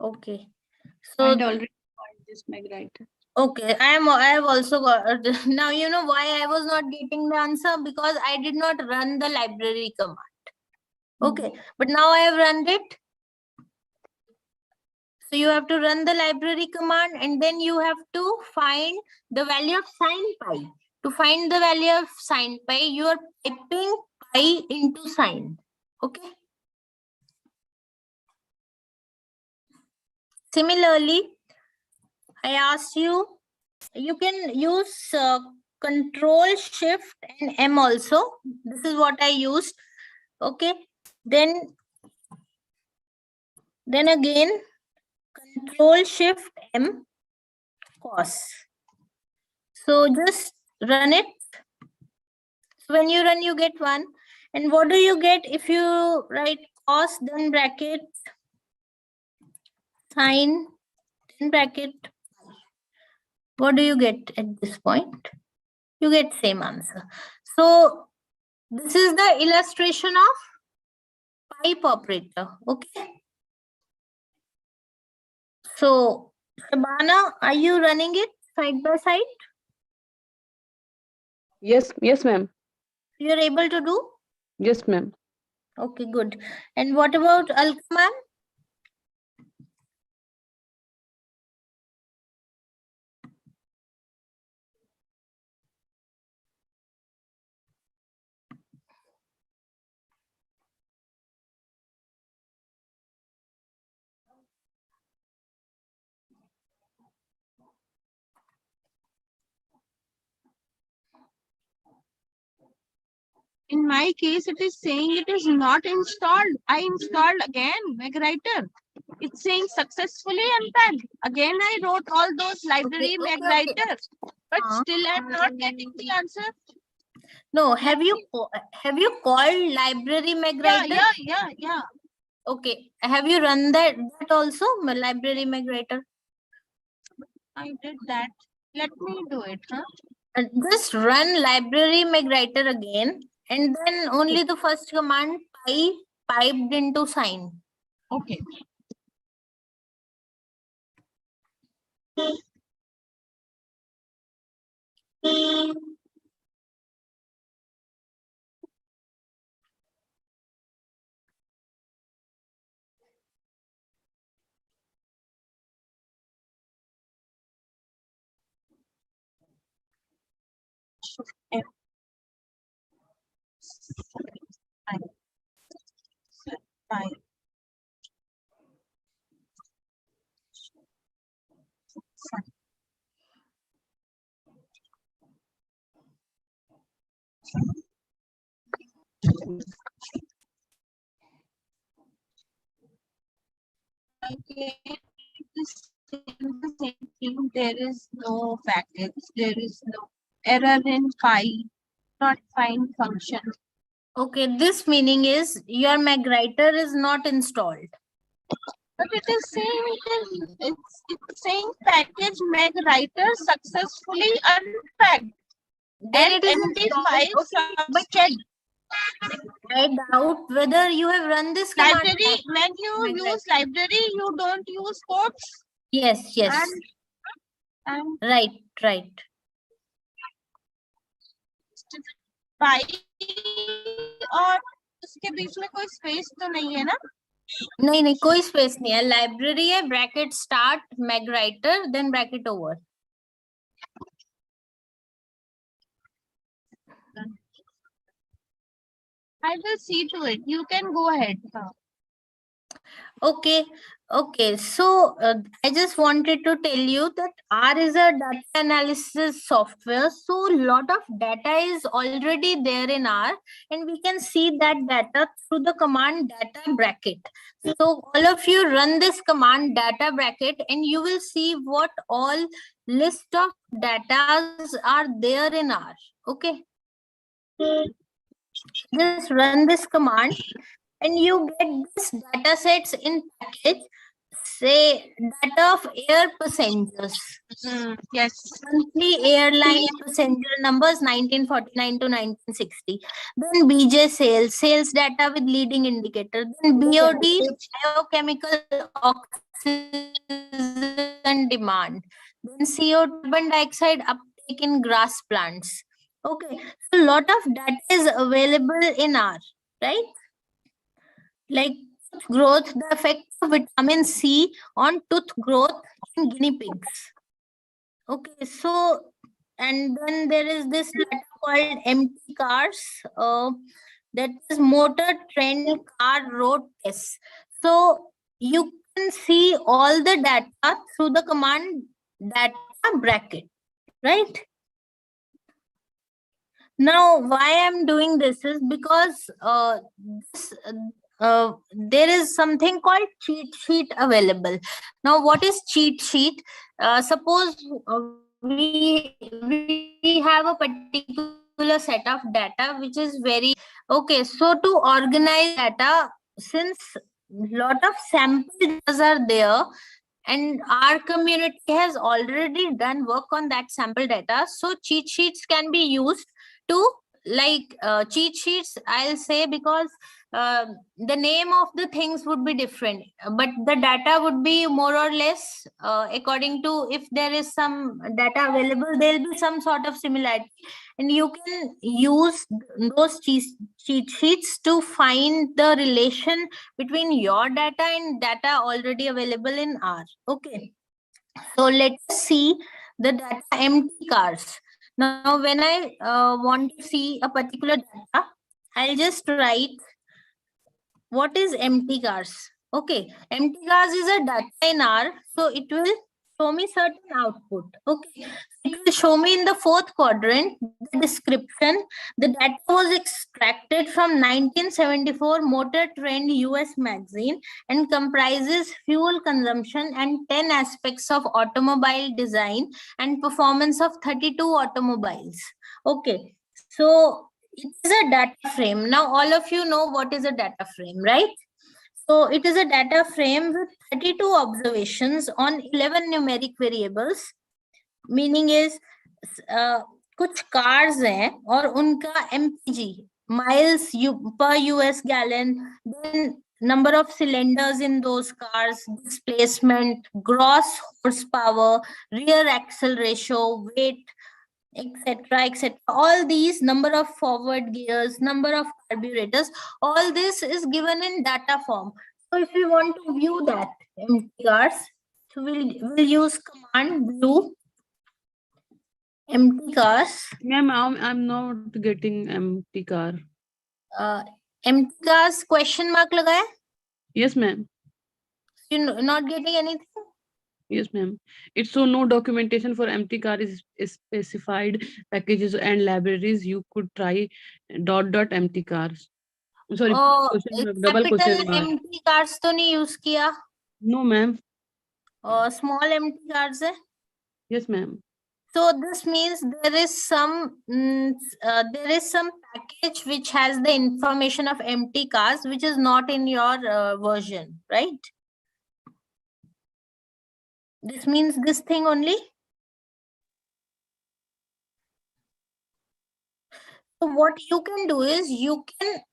Okay. I So, already called this magwriter. okay, I have also got, now you know why I was not getting the answer, because I did not run the library command. Okay, but now I have run it. So you have to run the library command, and then you have to find the value of sine pi. To find the value of sine pi, you are typing pi into sine. Okay. Similarly, I asked you, you can use Control Shift and M also. This is what I used. Okay. Then again, Control Shift M, cos. So just run it. So when you run, you get 1. And what do you get if you write cos, then bracket, sine, then bracket? What do you get at this point? You get same answer. So this is the illustration of pipe operator. Okay. So Shabana, are you running it side by side? Yes, ma'am. You're able to do? Yes, ma'am. Okay, good. And what about Alka ma'am? In my case, it is saying it is not installed. I installed again MagWriter. It's saying successfully unpacked. Again, I wrote all those library Okay. MagWriter, but Uh, still I'm not getting the answer. No, have you called library Yeah, MagWriter? yeah. Okay. Have you run that also, library MagWriter? I did that. Let me do it, huh? Just run library MagWriter again, and then only the first command piped into sign. Okay. F. Fine. Fine. Okay. This is the same thing. There is no package. There is no error in not find function. Okay, this meaning is your MagWriter is not installed. But it is saying it's saying package MagWriter successfully unpacked Then and it is MD5 installed. Okay, but subject. I doubt whether you have run this command. Library, when you MagWriter. use library, you don't use quotes. Yes. And Right. by और उसके बीच में कोई space तो नहीं है ना? नहीं कोई स्पेस नहीं है. लाइब्रेरी है, bracket start MagWriter, then bracket over. I will see to it. You can go ahead. Okay. So I just wanted to tell you that R is a data analysis software. So a lot of data is already there in R, and we can see that data through the command data bracket. So all of you run this command data bracket, and you will see what all list of data are there in R. Okay. Just run this command, and you get this data sets in package. Say data of air passengers. Yes. Monthly airline passenger numbers 1949 to 1960. Then BJ sales data with leading indicator. Then BOD biochemical oxygen demand. Then CO2 carbon dioxide uptake in grass plants. Okay, so a lot of data is available in R, right? Like growth, the effect of vitamin C on tooth growth in guinea pigs. Okay, so and then there is this data called empty cars. That is motor trend car road test. So you can see all the data through the command data bracket, right? Now, why I'm doing this is because there is something called cheat sheet available. Now, what is cheat sheet? Suppose we have a particular set of data which is very okay. So to organize data, since lot of sample data are there, and our community has already done work on that sample data, so cheat sheets can be used to cheat sheets, I'll say, because the name of the things would be different, but the data would be more or less according to, if there is some data available, there'll be some sort of similarity, and you can use those cheat sheets to find the relation between your data and data already available in R. Okay, so let's see the data empty cars. Now, when I want to see a particular data, I'll just write what is empty cars. Okay, empty cars is a data in R, so it will show me certain output. Okay, it will show me in the fourth quadrant the description. The data was extracted from 1974 Motor Trend US magazine and comprises fuel consumption and 10 aspects of automobile design and performance of 32 automobiles. Okay, so it is a data frame. Now all of you know what is a data frame, right? So it is a data frame with 32 observations on 11 numeric variables. Meaning is कुछ cars हैं और उनका MPG miles per US gallon, then number of cylinders in those cars, displacement, gross horsepower, rear axle ratio, weight, etc. All these, number of forward gears, number of carburetors, all this is given in data form. So if we want to view that empty cars, so we'll use command view empty cars. Ma'am, I'm not getting empty car. Empty cars question mark lagaya? Yes, ma'am. You're not getting anything? Yes, ma'am. It's so no documentation for empty car is specified packages and libraries. You could try ... empty cars. Sorry, question mark, double capital question mark. empty cars to nahi use kiya? No, ma'am. Small empty cars hai? Yes, ma'am. So this means there is some package which has the information of empty cars which is not in your version, right? This means this thing only. So what you can do is you can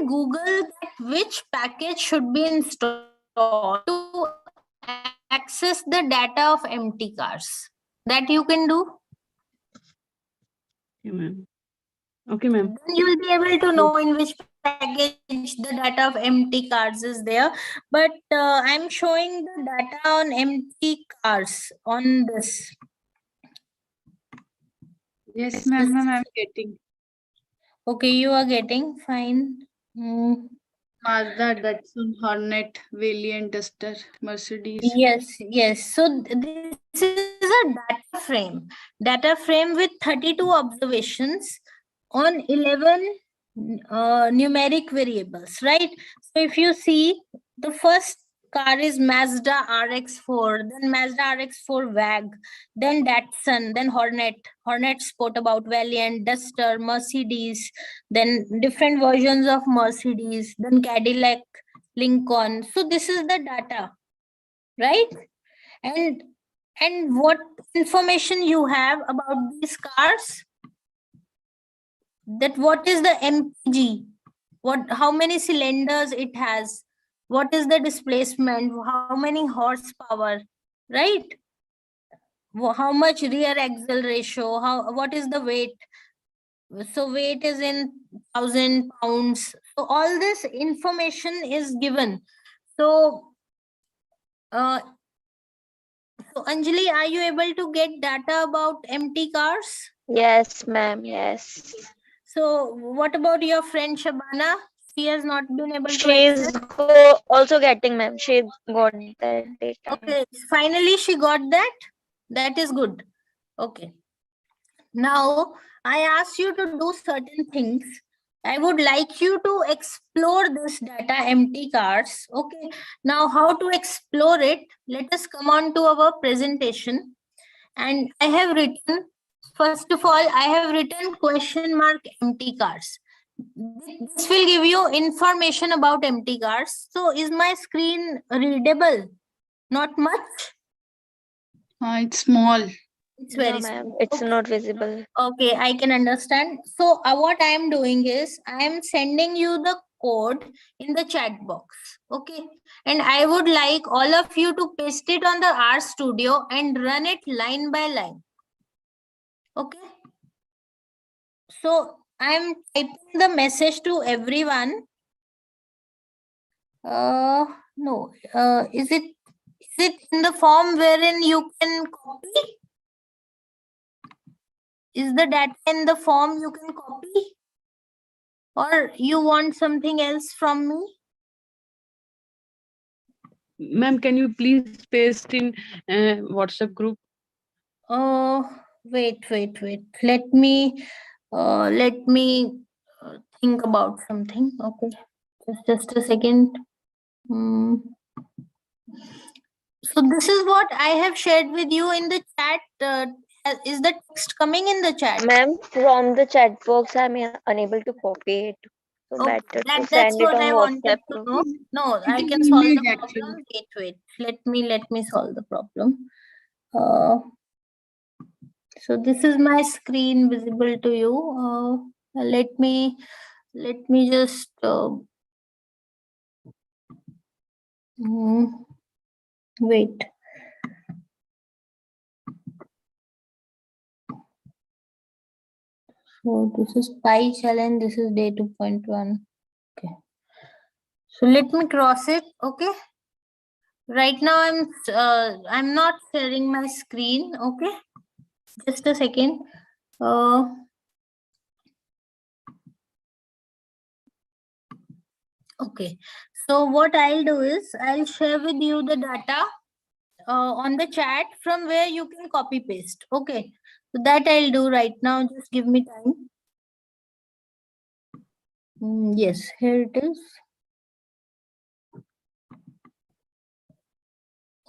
Google that which package should be installed to access the data of empty cars. That you can do. Okay, ma'am. Okay, ma'am. Then you will be able to know in which package the data of empty cars is there. But I'm showing the data on empty cars on this. Yes, ma'am, I'm getting. Okay, you are getting fine. Mazda, Datsun, Hornet, Valiant, Duster, Mercedes. Yes. So this is a data frame with 32 observations on 11 numeric variables, right? So if you see, the first car is Mazda RX-4, then Mazda RX-4 WAG, then Datsun, then Hornet Sportabout, Valiant, Duster, Mercedes, then different versions of Mercedes, then Cadillac, Lincoln. So this is the data, right? And what information you have about these cars? That what is the MPG? How many cylinders it has? What is the displacement? How many horsepower? Right? How much rear axle ratio? What is the weight? So weight is in 1,000 pounds. So all this information is given. So Anjali, are you able to get data about empty cars? Yes, ma'am. Yes. So what about your friend Shabana? She has not been able to She's access. also getting, ma'am. She got that data. Okay, finally she got that. That is good. Okay. Now I asked you to do certain things. I would like you to explore this data empty cars. Okay. Now how to explore it? Let us come on to our presentation. And I have written, first of all, I have written question mark empty cars. This will give you information about empty cars. So is my screen readable? Not much? It's small. It's very No, small. ma'am. It's Okay. not visible. Okay, I can understand. So what I am doing is I am sending you the code in the chat box. Okay. And I would like all of you to paste it on the R Studio and run it line by line. Okay. So I am typing the message to everyone. No. Is it in the form wherein you can copy? Is the data in the form you can copy? Or you want something else from me? Ma'am, can you please paste in WhatsApp group? Wait. Let me think about something. Okay, just a second. Mm. So this is what I have shared with you in the chat. Is the text coming in the chat? Ma'am, from the chat box, I'm unable to copy it. So Okay, better to that's send it what on I wanted WhatsApp to group. know. No, It I is can solve the emailed actually. problem. Wait. Let me solve the problem. Uh, so this is my screen visible to you. Let me just wait. So this is pi challenge. This is day 2.1. Okay. So let me cross it. Okay. Right now I'm not sharing my screen. Okay. Just a second. Okay. So what I'll do is I'll share with you the data on the chat from where you can copy paste. Okay. So that I'll do right now. Just give me time. Yes, here it is.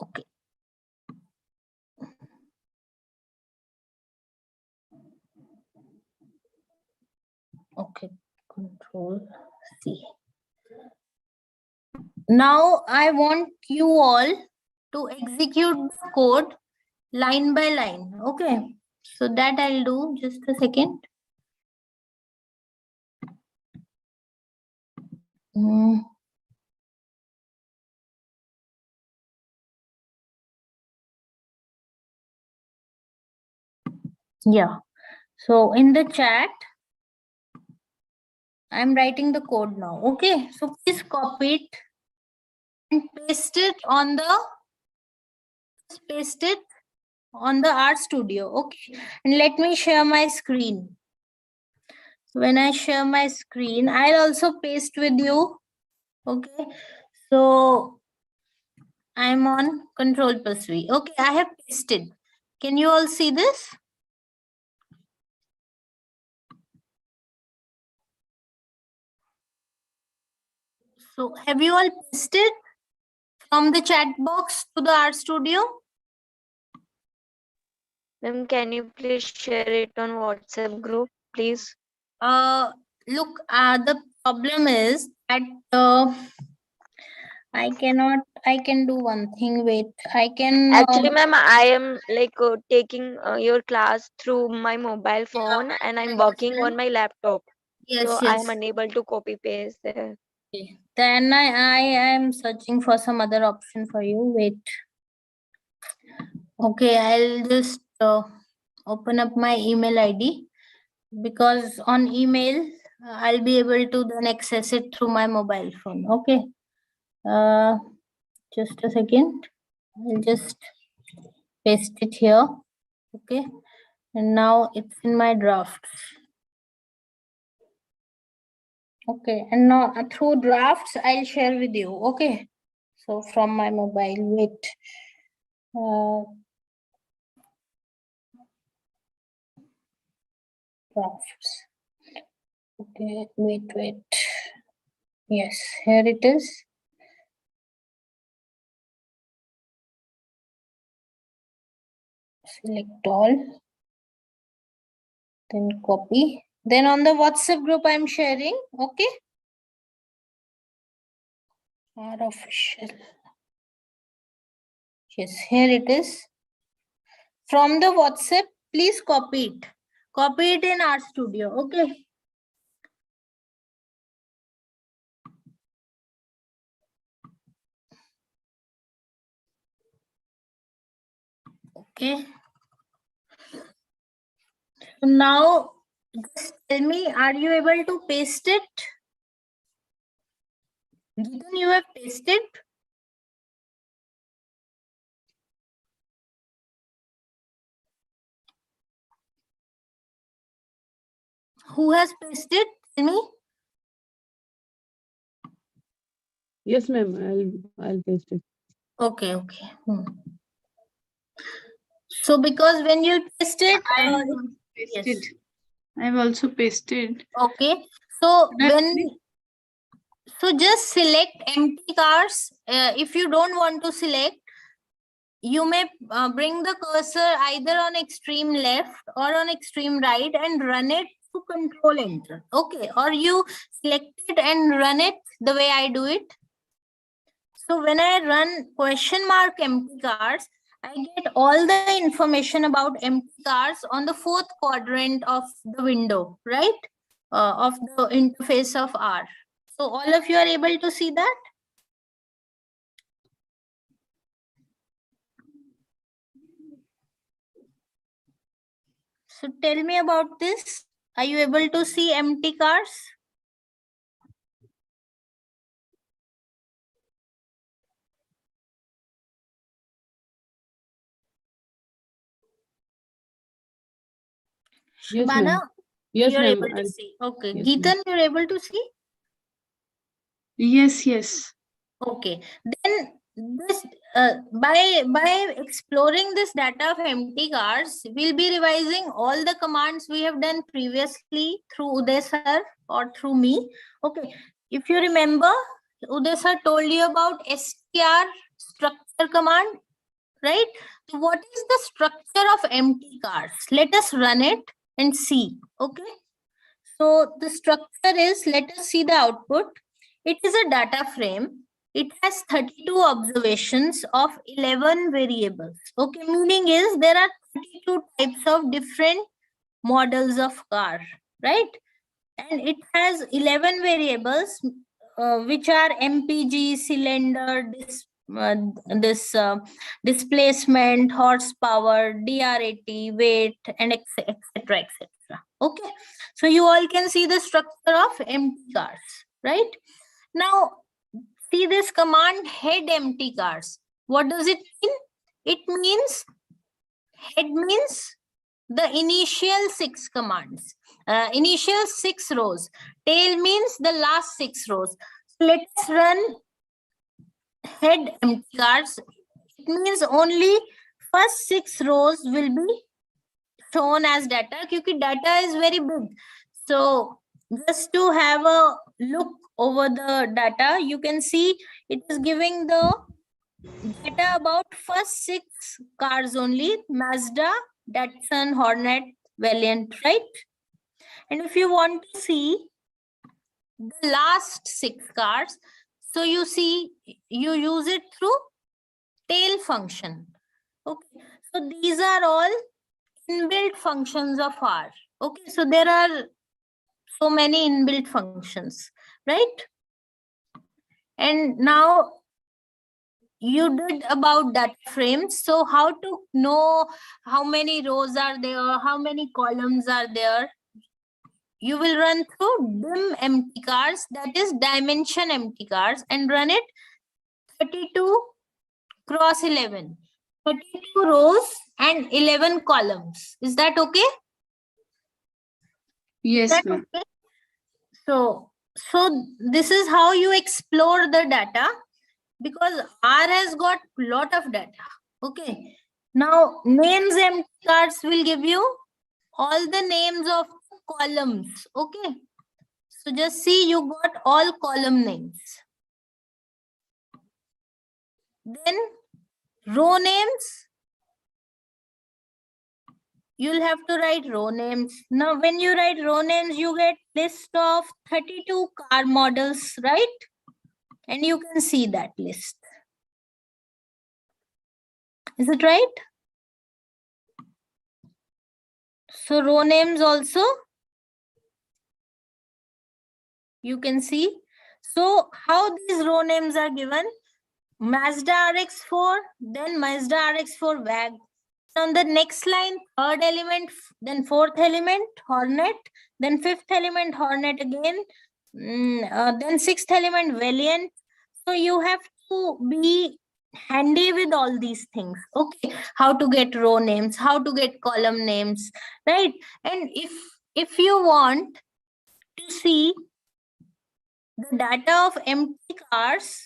Okay. Okay. Control C. Now I want you all to execute the code line by line. Okay. So that I'll do. Just a second. Mm. Yeah. So in the chat, I'm writing the code now. Okay. So please copy it and paste it on the R Studio. Okay. And let me share my screen. When I share my screen, I'll also paste with you. Okay. So I'm on Control plus V. Okay. I have pasted. Can you all see this? So have you all pasted from the chat box to the R Studio? Ma'am, can you please share it on WhatsApp group, please? Look, the problem is that I can do one thing. Wait, I can. Actually, ma'am, I am like taking your class through my mobile phone and I'm working on my laptop. So Yes, I am yes. unable to copy paste there. Okay. Then I am searching for some other option for you. Wait. Okay, I'll just open up my email ID because on email I'll be able to then access it through my mobile phone. Okay. Just a second. I'll just paste it here. Okay. And now it's in my drafts. Okay. And now through drafts, I'll share with you. Okay. So from my mobile, wait. Drafts. Okay. Wait. Yes. Here it is. Select all. Then copy. Then on the WhatsApp group, I'm sharing. Okay. R official. Yes, here it is. From the WhatsApp, please copy it. Copy it in R Studio. Okay. Okay. So now, just tell me, are you able to paste it? Gideon, you have pasted? Who has pasted? Tell me. Yes, ma'am. I'll paste it. Okay, okay. So because when you paste it, Pasted. yes. I've also pasted. Okay. So That's so just select empty cars. If you don't want to select, you may bring the cursor either on extreme left or on extreme right and run it to control enter. Okay. Or you select it and run it the way I do it. So when I run question mark empty cars, I get all the information about empty cars on the fourth quadrant of the window, right? Of the interface of R. So all of you are able to see that? So tell me about this. Are you able to see empty cars? Yes, Shubhana, ma'am. Yes, you're ma'am. able to see. Okay. Yes, ma'am. Geetan, you're able to see? yes, yes. Okay, then this by exploring this data of empty cars, we'll be revising all the commands we have done previously through Uday sir or through me. Okay, if you remember, Uday sir told you about str structure command, right? So what is the structure of empty cars? Let us run it and see. Okay, so the structure is, let us see the output. It is a data frame. It has 32 observations of 11 variables. Okay, meaning is there are 32 types of different models of car, right? And it has 11 variables, which are MPG, cylinder, displacement, horsepower, DRAT, weight, and etc. etc. Okay, so you all can see the structure of empty cars, right? Now see this command head empty cars. What does it mean? It means head means the initial 6 commands, initial 6 rows. Tail means the last 6 rows. So let's run head empty cars. It means only first 6 rows will be shown as data because data is very big. So just to have a look over the data, you can see it is giving the data about first 6 cars only: Mazda, Datsun, Hornet, Valiant, right? And if you want to see the last 6 cars, so you see, you use it through tail function. Okay, so these are all inbuilt functions of R. Okay, so there are so many inbuilt functions, right? And now you did about data frames. So how to know how many rows are there, how many columns are there? You will run through dim empty cars, that is dimension empty cars, and run it 32 cross 11. 32 rows and 11 columns. Is that okay? Yes, ma'am. Okay? So this is how you explore the data, because R has got lot of data. Okay. Now names empty cards will give you all the names of columns. Okay. So just see, you got all column names. Then row names, you'll have to write row names. Now when you write row names, you get list of 32 car models, right? And you can see that list. Is it right? So row names also you can see. So how these row names are given: Mazda RX-4, then Mazda RX-4 WAG. On the next line, third element, then fourth element, Hornet, then fifth element, Hornet again, then sixth element, Valiant. So you have to be handy with all these things. Okay, how to get row names, how to get column names, right? And if you want to see the data of empty cars,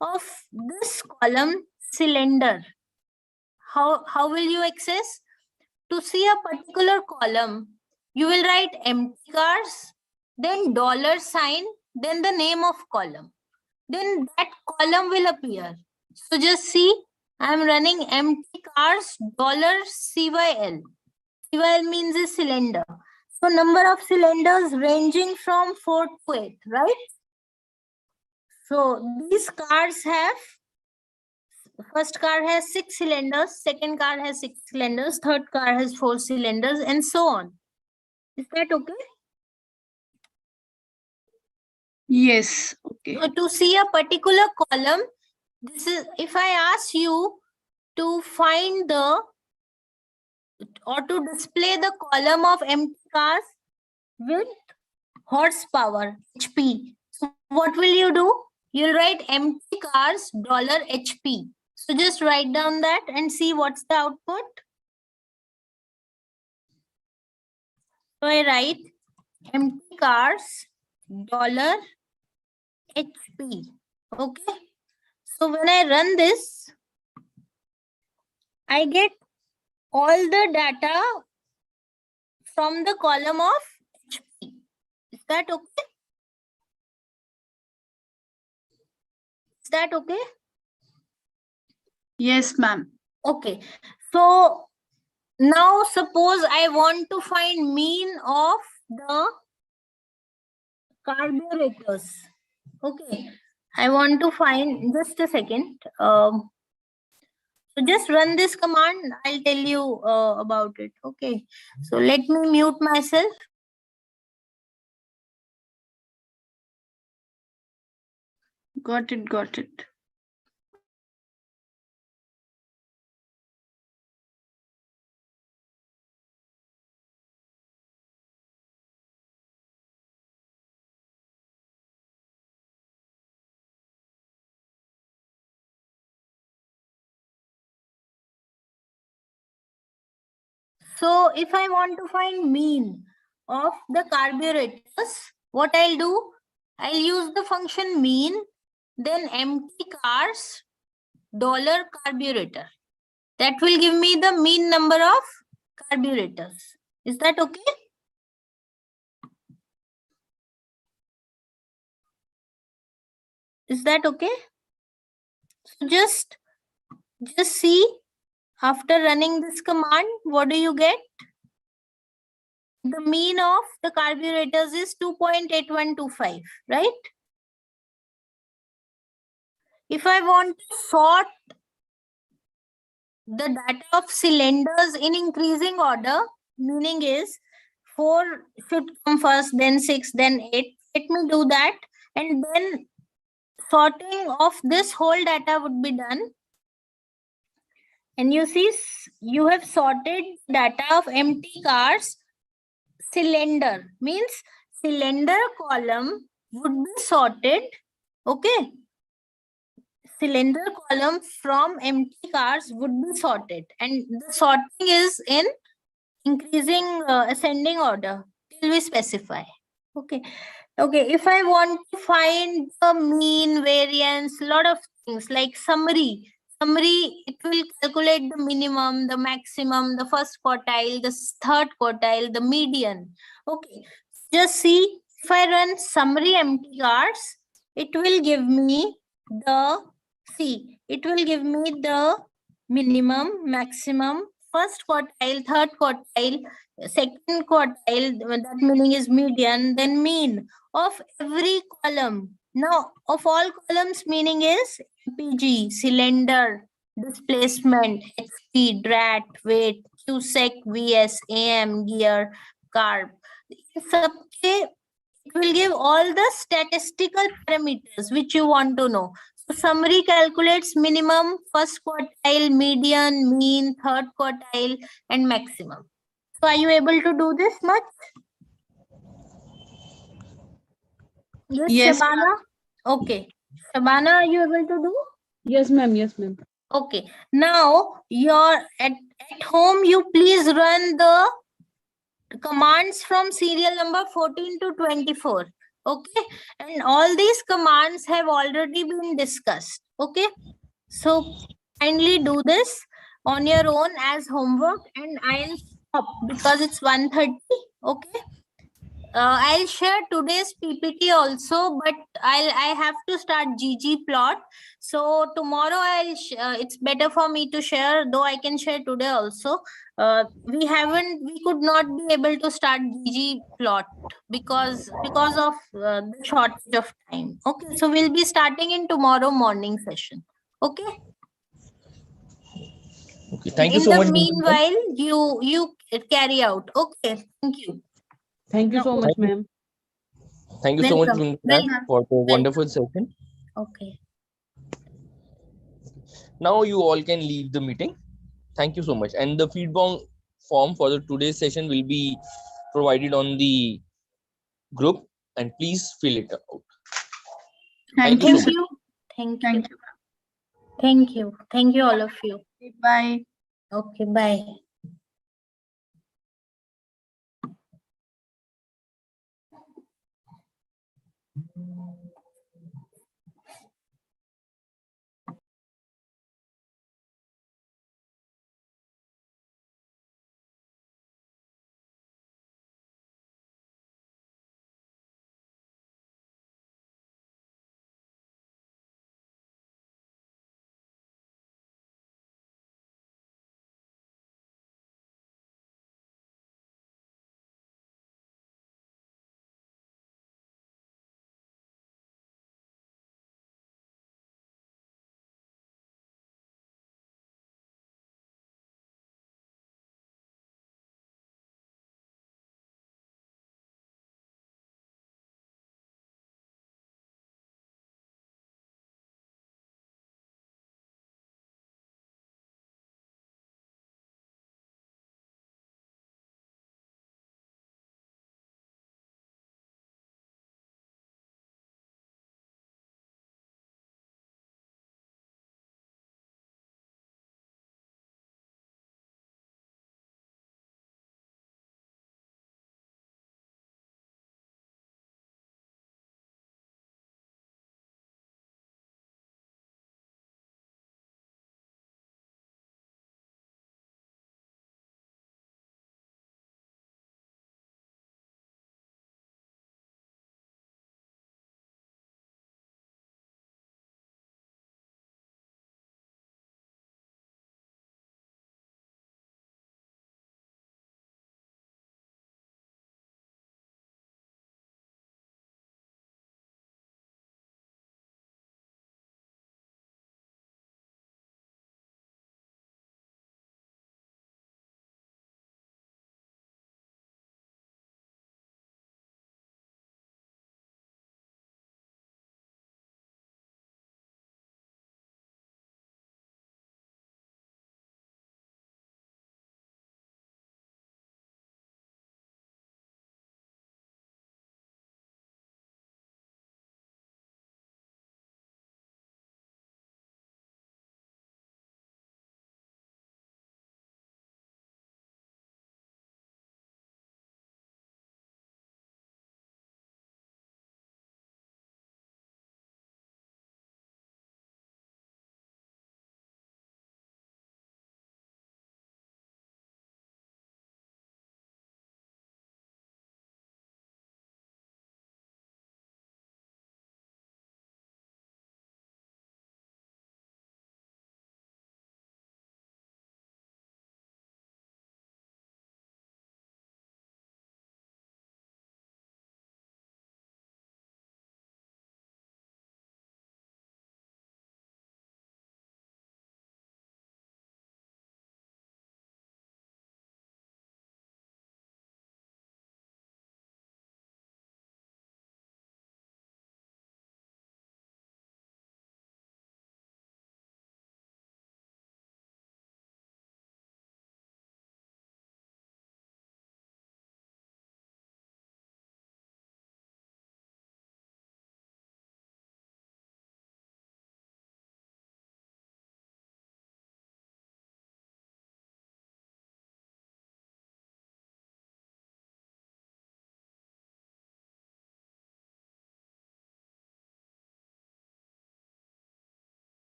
of this column cylinder. How will you access? To see a particular column, you will write empty cars, then $sign, then the name of column. Then that column will appear. So just see, I am running empty cars $CYL. CYL means a cylinder. So number of cylinders ranging from 4 to 8, right? So these cars have, first car has 6 cylinders, second car has 6 cylinders, third car has 4 cylinders, and so on. Is that okay? Yes. Okay. So to see a particular column, this is, if I ask you to find the or to display the column of empty cars with horsepower, HP. So what will you do? You'll write empty cars $HP. So just write down that and see what's the output. So I write empty cars $HP. Okay. So when I run this, I get all the data from the column of HP. Is that okay? Is that okay? Yes, ma'am. Okay. So now suppose I want to find mean of the carburetors. Okay. I want to find, just a second. So just run this command. I'll tell you about it. Okay. So let me mute myself. Got it. Got it. So if I want to find mean of the carburetors, what I'll do, I'll use the function mean, then empty cars $carburetor. That will give me the mean number of carburetors. Is that okay? Is that okay? So just see, after running this command, what do you get? The mean of the carburetors is 2.8125, right? If I want to sort the data of cylinders in increasing order, meaning is 4 should come first, then 6, then 8. Let me do that, and then sorting of this whole data would be done. And you see, you have sorted data of empty cars. Cylinder means cylinder column would be sorted. Okay. Cylinder column from empty cars would be sorted, and the sorting is in increasing ascending order till we specify. Okay. Okay, if I want to find the mean, variance, lot of things like summary, it will calculate the minimum, the maximum, the first quartile, the third quartile, the median. Okay, just see, if I run summary empty cars, it will give me the, see, it will give me the minimum, maximum, first quartile, third quartile, second quartile, that meaning is median, then mean of every column. Now, of all columns, meaning is PG, cylinder, displacement, HP, drat, weight, Qsec, VS, AM, gear, carb. It will give all the statistical parameters which you want to know. So summary calculates minimum, first quartile, median, mean, third quartile, and maximum. So are you able to do this much? Yes, Yes, Shabana? Okay. Shabana, are you able to do? Yes, ma'am. Yes, ma'am. Okay. Now, you're at home, you please run the commands from serial number 14 to 24. Okay, and all these commands have already been discussed. Okay, so kindly do this on your own as homework, and I'll stop because it's 1:30. Okay, I'll share today's PPT also, but I have to start ggplot. So tomorrow it's better for me to share, though I can share today also. We could not be able to start ggplot because of the shortage of time. Okay, so we'll be starting in tomorrow morning session. Okay. Okay, thank you so In much. the meanwhile, you carry out. Okay, thank you. Thank you No. so much, ma'am. Thank you so much, Welcome. Vrinda, Welcome. for the wonderful session. Okay. Now you all can leave the meeting. Thank you so much. And the feedback form for the today's session will be provided on the group, and please fill it out. Thank you so Thank much. you. Thank you. Thank you. Thank you. Thank you, all of you. Bye. Okay, bye.